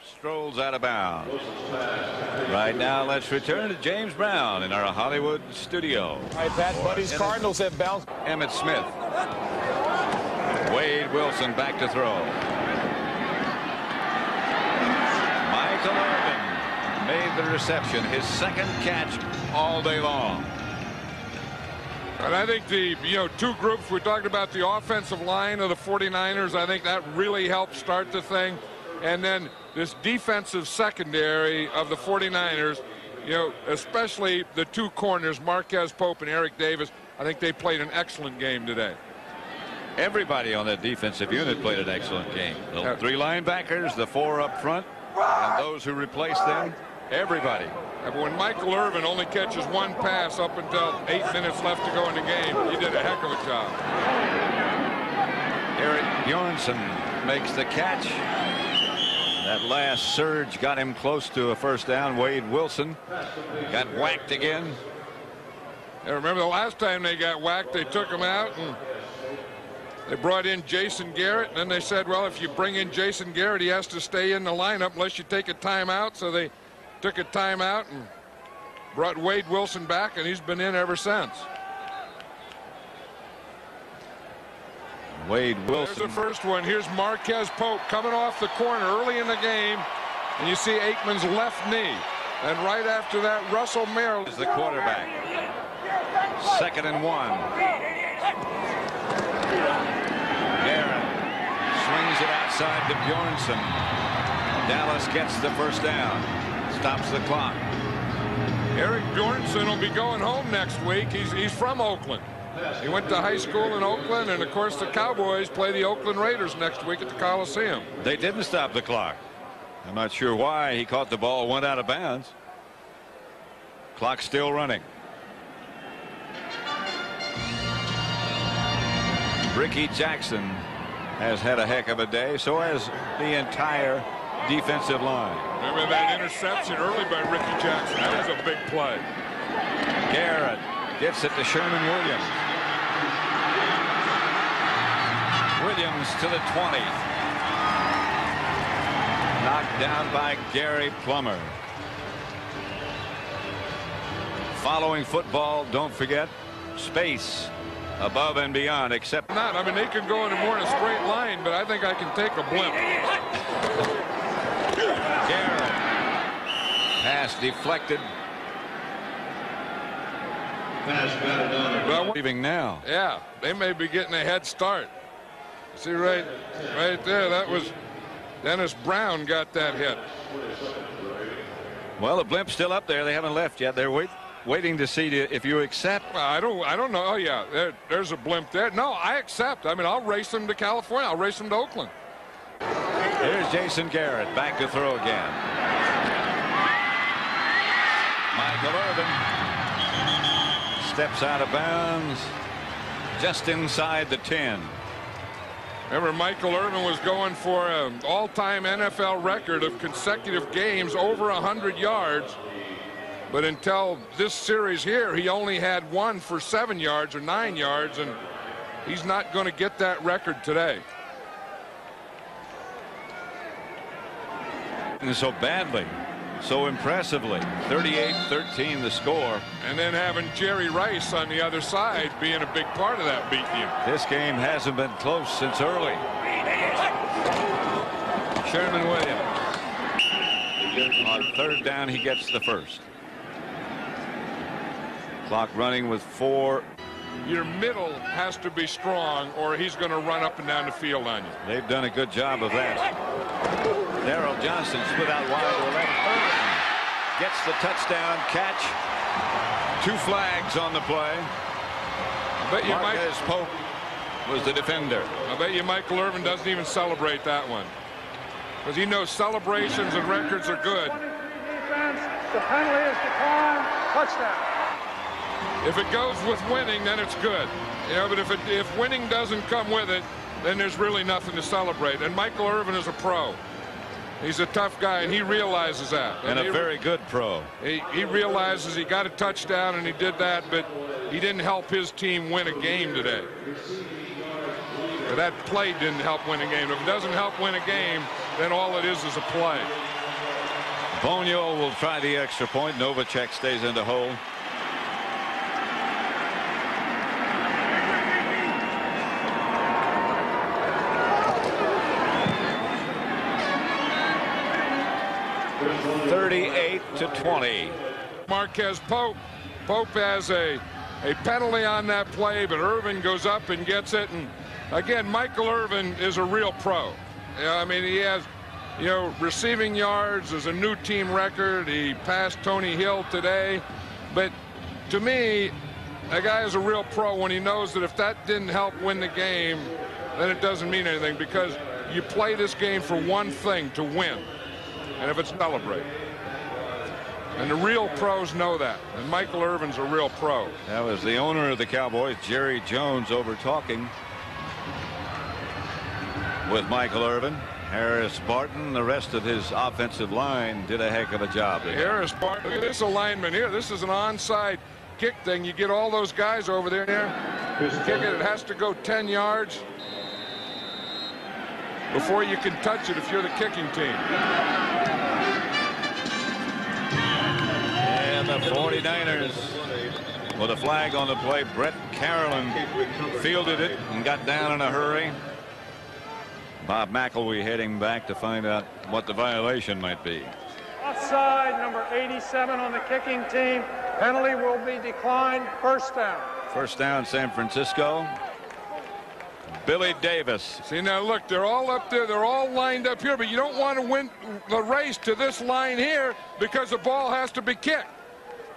strolls out of bounds. Right now, let's return to James Brown in our Hollywood studio. All right, Pat, Buddy's Cardinals have bounced. Emmitt Smith. Wade Wilson back to throw. reception, his second catch all day long. And I think the two groups we talked about, the offensive line of the 49ers, I think that really helped start the thing. And then this defensive secondary of the 49ers, especially the two corners, Marquez Pope and Eric Davis, I think they played an excellent game today. Everybody on that defensive unit played an excellent game. The 3 linebackers, the 4 up front, and those who replaced them, everybody. But when Michael Irvin only catches 1 pass up until 8 minutes left to go in the game, he did a heck of a job. Eric Bjornsson makes the catch. That last surge got him close to a first down. Wade Wilson got whacked again. I remember the last time they got whacked, they took him out and they brought in Jason Garrett, and then they said, well, if you bring in Jason Garrett, he has to stay in the lineup unless you take a timeout. So they took a timeout and brought Wade Wilson back, and he's been in ever since. Wade Wilson. There's the first one. Here's Marquez Pope coming off the corner early in the game, and you see Aikman's left knee. And right after that, Russell Merrill is the quarterback. 2nd and 1. Garrett swings it outside to Bjornsson. Dallas gets the first down. Stops the clock. Eric Bjornsson will be going home next week. He's from Oakland. He went to high school in Oakland, and of course the Cowboys play the Oakland Raiders next week at the Coliseum. They didn't stop the clock. I'm not sure why. He caught the ball, went out of bounds. Clock still running. Ricky Jackson has had a heck of a day. So has the entire defensive line. Remember that interception early by Ricky Jackson? That was a big play. Garrett gets it to Sherman Williams. Williams to the 20. Knocked down by Gary Plummer. Following football, don't forget space above and beyond, except not. I mean, they can go in more in a straight line, but I think I can take a blimp. Garrett. Pass deflected. Well, leaving now. Yeah, they may be getting a head start. See right there, that was Dennis Brown got that hit. Well, the blimp's still up there. They haven't left yet. They're waiting to see if you accept. Well, I don't know. Oh yeah, there's a blimp there. No, I accept. I mean, I'll race them to California. I'll race them to Oakland. Here's Jason Garrett back to throw again. Michael Irvin steps out of bounds just inside the 10. Remember, Michael Irvin was going for an all-time NFL record of consecutive games over 100 yards. But until this series here, he only had one for 7 yards or 9 yards, and he's not going to get that record today. And so badly, so impressively. 38-13 the score. And then having Jerry Rice on the other side being a big part of that beating him. This game hasn't been close since early. Sherman Williams. On 3rd down, he gets the first. Clock running with 4. Your middle has to be strong, or he's going to run up and down the field on you. They've done a good job of that. Darrell Johnson split out wide to the left. Irvin gets the touchdown catch. 2 flags on the play. Marquez Pope was the defender. I bet you Michael Irvin doesn't even celebrate that one, because he knows celebrations and records are good. Defense, the penalty is declined. Touchdown. If it goes with winning, then it's good. But if winning doesn't come with it, then there's really nothing to celebrate. And Michael Irvin is a pro. He's a tough guy, and he realizes that. And a very good pro. He realizes he got a touchdown, and he did that, but he didn't help his team win a game today. That play didn't help win a game. If it doesn't help win a game, then all it is a play. Bonio will try the extra point. Novacek stays in the hole. 38-20. Marquez Pope. Pope has a penalty on that play, but Irvin goes up and gets it. And again, Michael Irvin is a real pro. I mean, he has, receiving yards is a new team record. He passed Tony Hill today. But to me, a guy is a real pro when he knows that if that didn't help win the game, then it doesn't mean anything, because you play this game for one thing, to win. And if it's celebrate. And the real pros know that. And Michael Irvin's a real pro. That was the owner of the Cowboys, Jerry Jones, over talking with Michael Irvin. Harris Barton, the rest of his offensive line did a heck of a job there. Harris Barton, look at this alignment here. This is an onside kick thing. You get all those guys over there. Kick it. It has to go 10 yards before you can touch it if you're the kicking team. And the 49ers with a flag on the play. Brett Carolyn fielded it and got down in a hurry. Bob McElwee heading back to find out what the violation might be. Offside, number 87 on the kicking team. Penalty will be declined. First down. First down, San Francisco. Billy Davis. See, now look, they're all up there. They're all lined up here, but you don't want to win the race to this line here because the ball has to be kicked.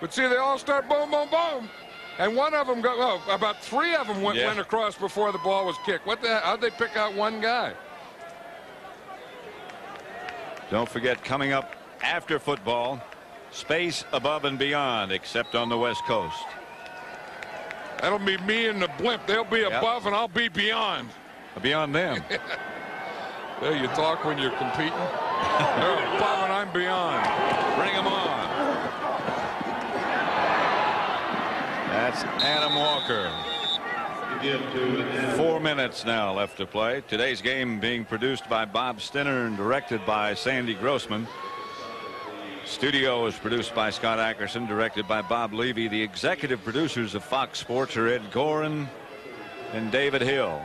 But see, they all start boom, boom, boom. And one of them about 3 of them went across before the ball was kicked. What the hell? How'd they pick out one guy? Don't forget, coming up after football, Space Above and Beyond, except on the West Coast. That'll be me and the blimp. They'll be above and I'll be beyond. Beyond them. There you talk when you're competing. They're above and I'm beyond. Bring them on. That's Adam Walker. 4 minutes now left to play. Today's game being produced by Bob Stinner and directed by Sandy Grossman. Studio is produced by Scott Ackerson, directed by Bob Levy. The executive producers of Fox Sports are Ed Gorin and David Hill.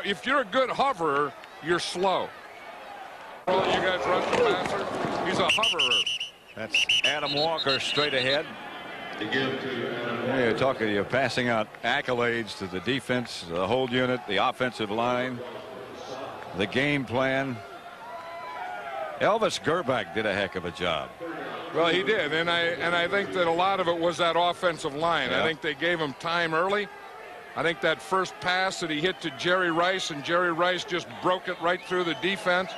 If you're a good hoverer, you're slow. You guys rush the passer. He's a hoverer. That's Adam Walker straight ahead. You're passing out accolades to the defense, the whole unit, the offensive line, the game plan. Elvis Gerbach did a heck of a job. Well, he did, and I think that a lot of it was that offensive line. I think they gave him time early. I think that first pass that he hit to Jerry Rice, and Jerry Rice just broke it right through the defense.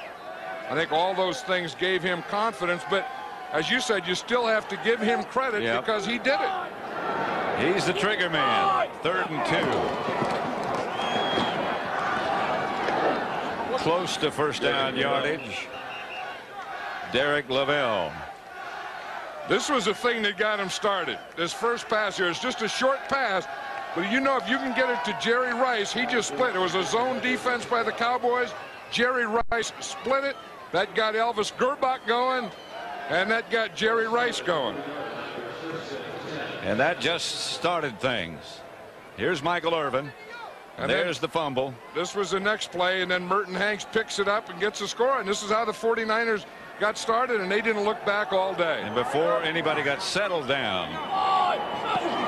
I think all those things gave him confidence, but as you said, you still have to give him credit because he did it. He's the trigger man. 3rd and 2. Close to first down yardage. Derek Lavelle. This was the thing that got him started. This first pass here is just a short pass, but if you can get it to Jerry Rice, he just split. It was a zone defense by the Cowboys. Jerry Rice split it. That got Elvis Gerbach going. And that got Jerry Rice going. And that just started things. Here's Michael Irvin. And there's the fumble. This was the next play, and then Merton Hanks picks it up and gets a score. And this is how the 49ers got started, and they didn't look back all day. And before anybody got settled down,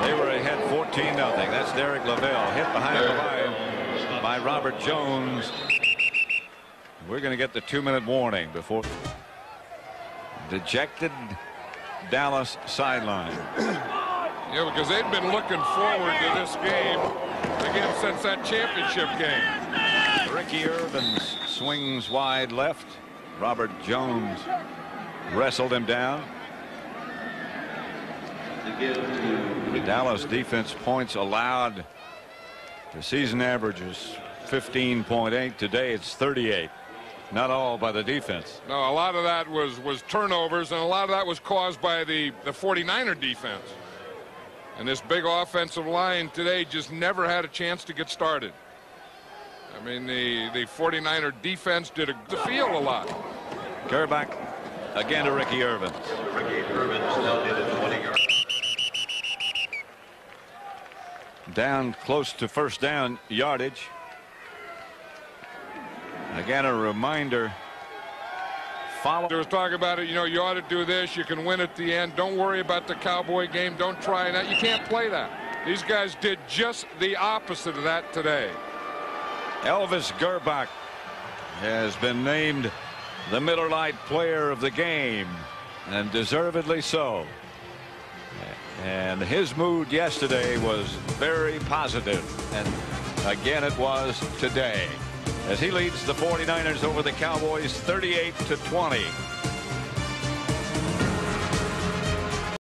they were ahead 14-0. That's Derek Lavelle, hit behind the line by Robert Jones. We're going to get the 2-minute warning before. Dejected Dallas sideline. Yeah, because they've been looking forward to this game again since that championship game. Ricky Irvin swings wide left. Robert Jones wrestled him down. The Dallas defense points allowed. The season average is 15.8. Today it's 38. Not all by the defense. No, a lot of that was turnovers, and a lot of that was caused by the 49er defense. And this big offensive line today just never had a chance to get started. I mean, the 49er defense did the field a lot. Gerbach again to Ricky Irvin. Ricky Irvin is now in at 20 yards. Down close to first down yardage. Again, a reminder, follow. There was talk about it, you know, you ought to do this, you can win at the end, don't worry about the Cowboy game, don't try that. You can't play that. These guys did just the opposite of that today. Elvis Gerbach has been named the Miller Lite player of the game, and deservedly so. And his mood yesterday was very positive, and again it was today, as he leads the 49ers over the Cowboys 38-20.